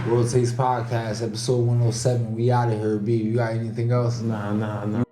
World Takes Podcast, episode 107. We out of here, B. You got anything else?
Nah.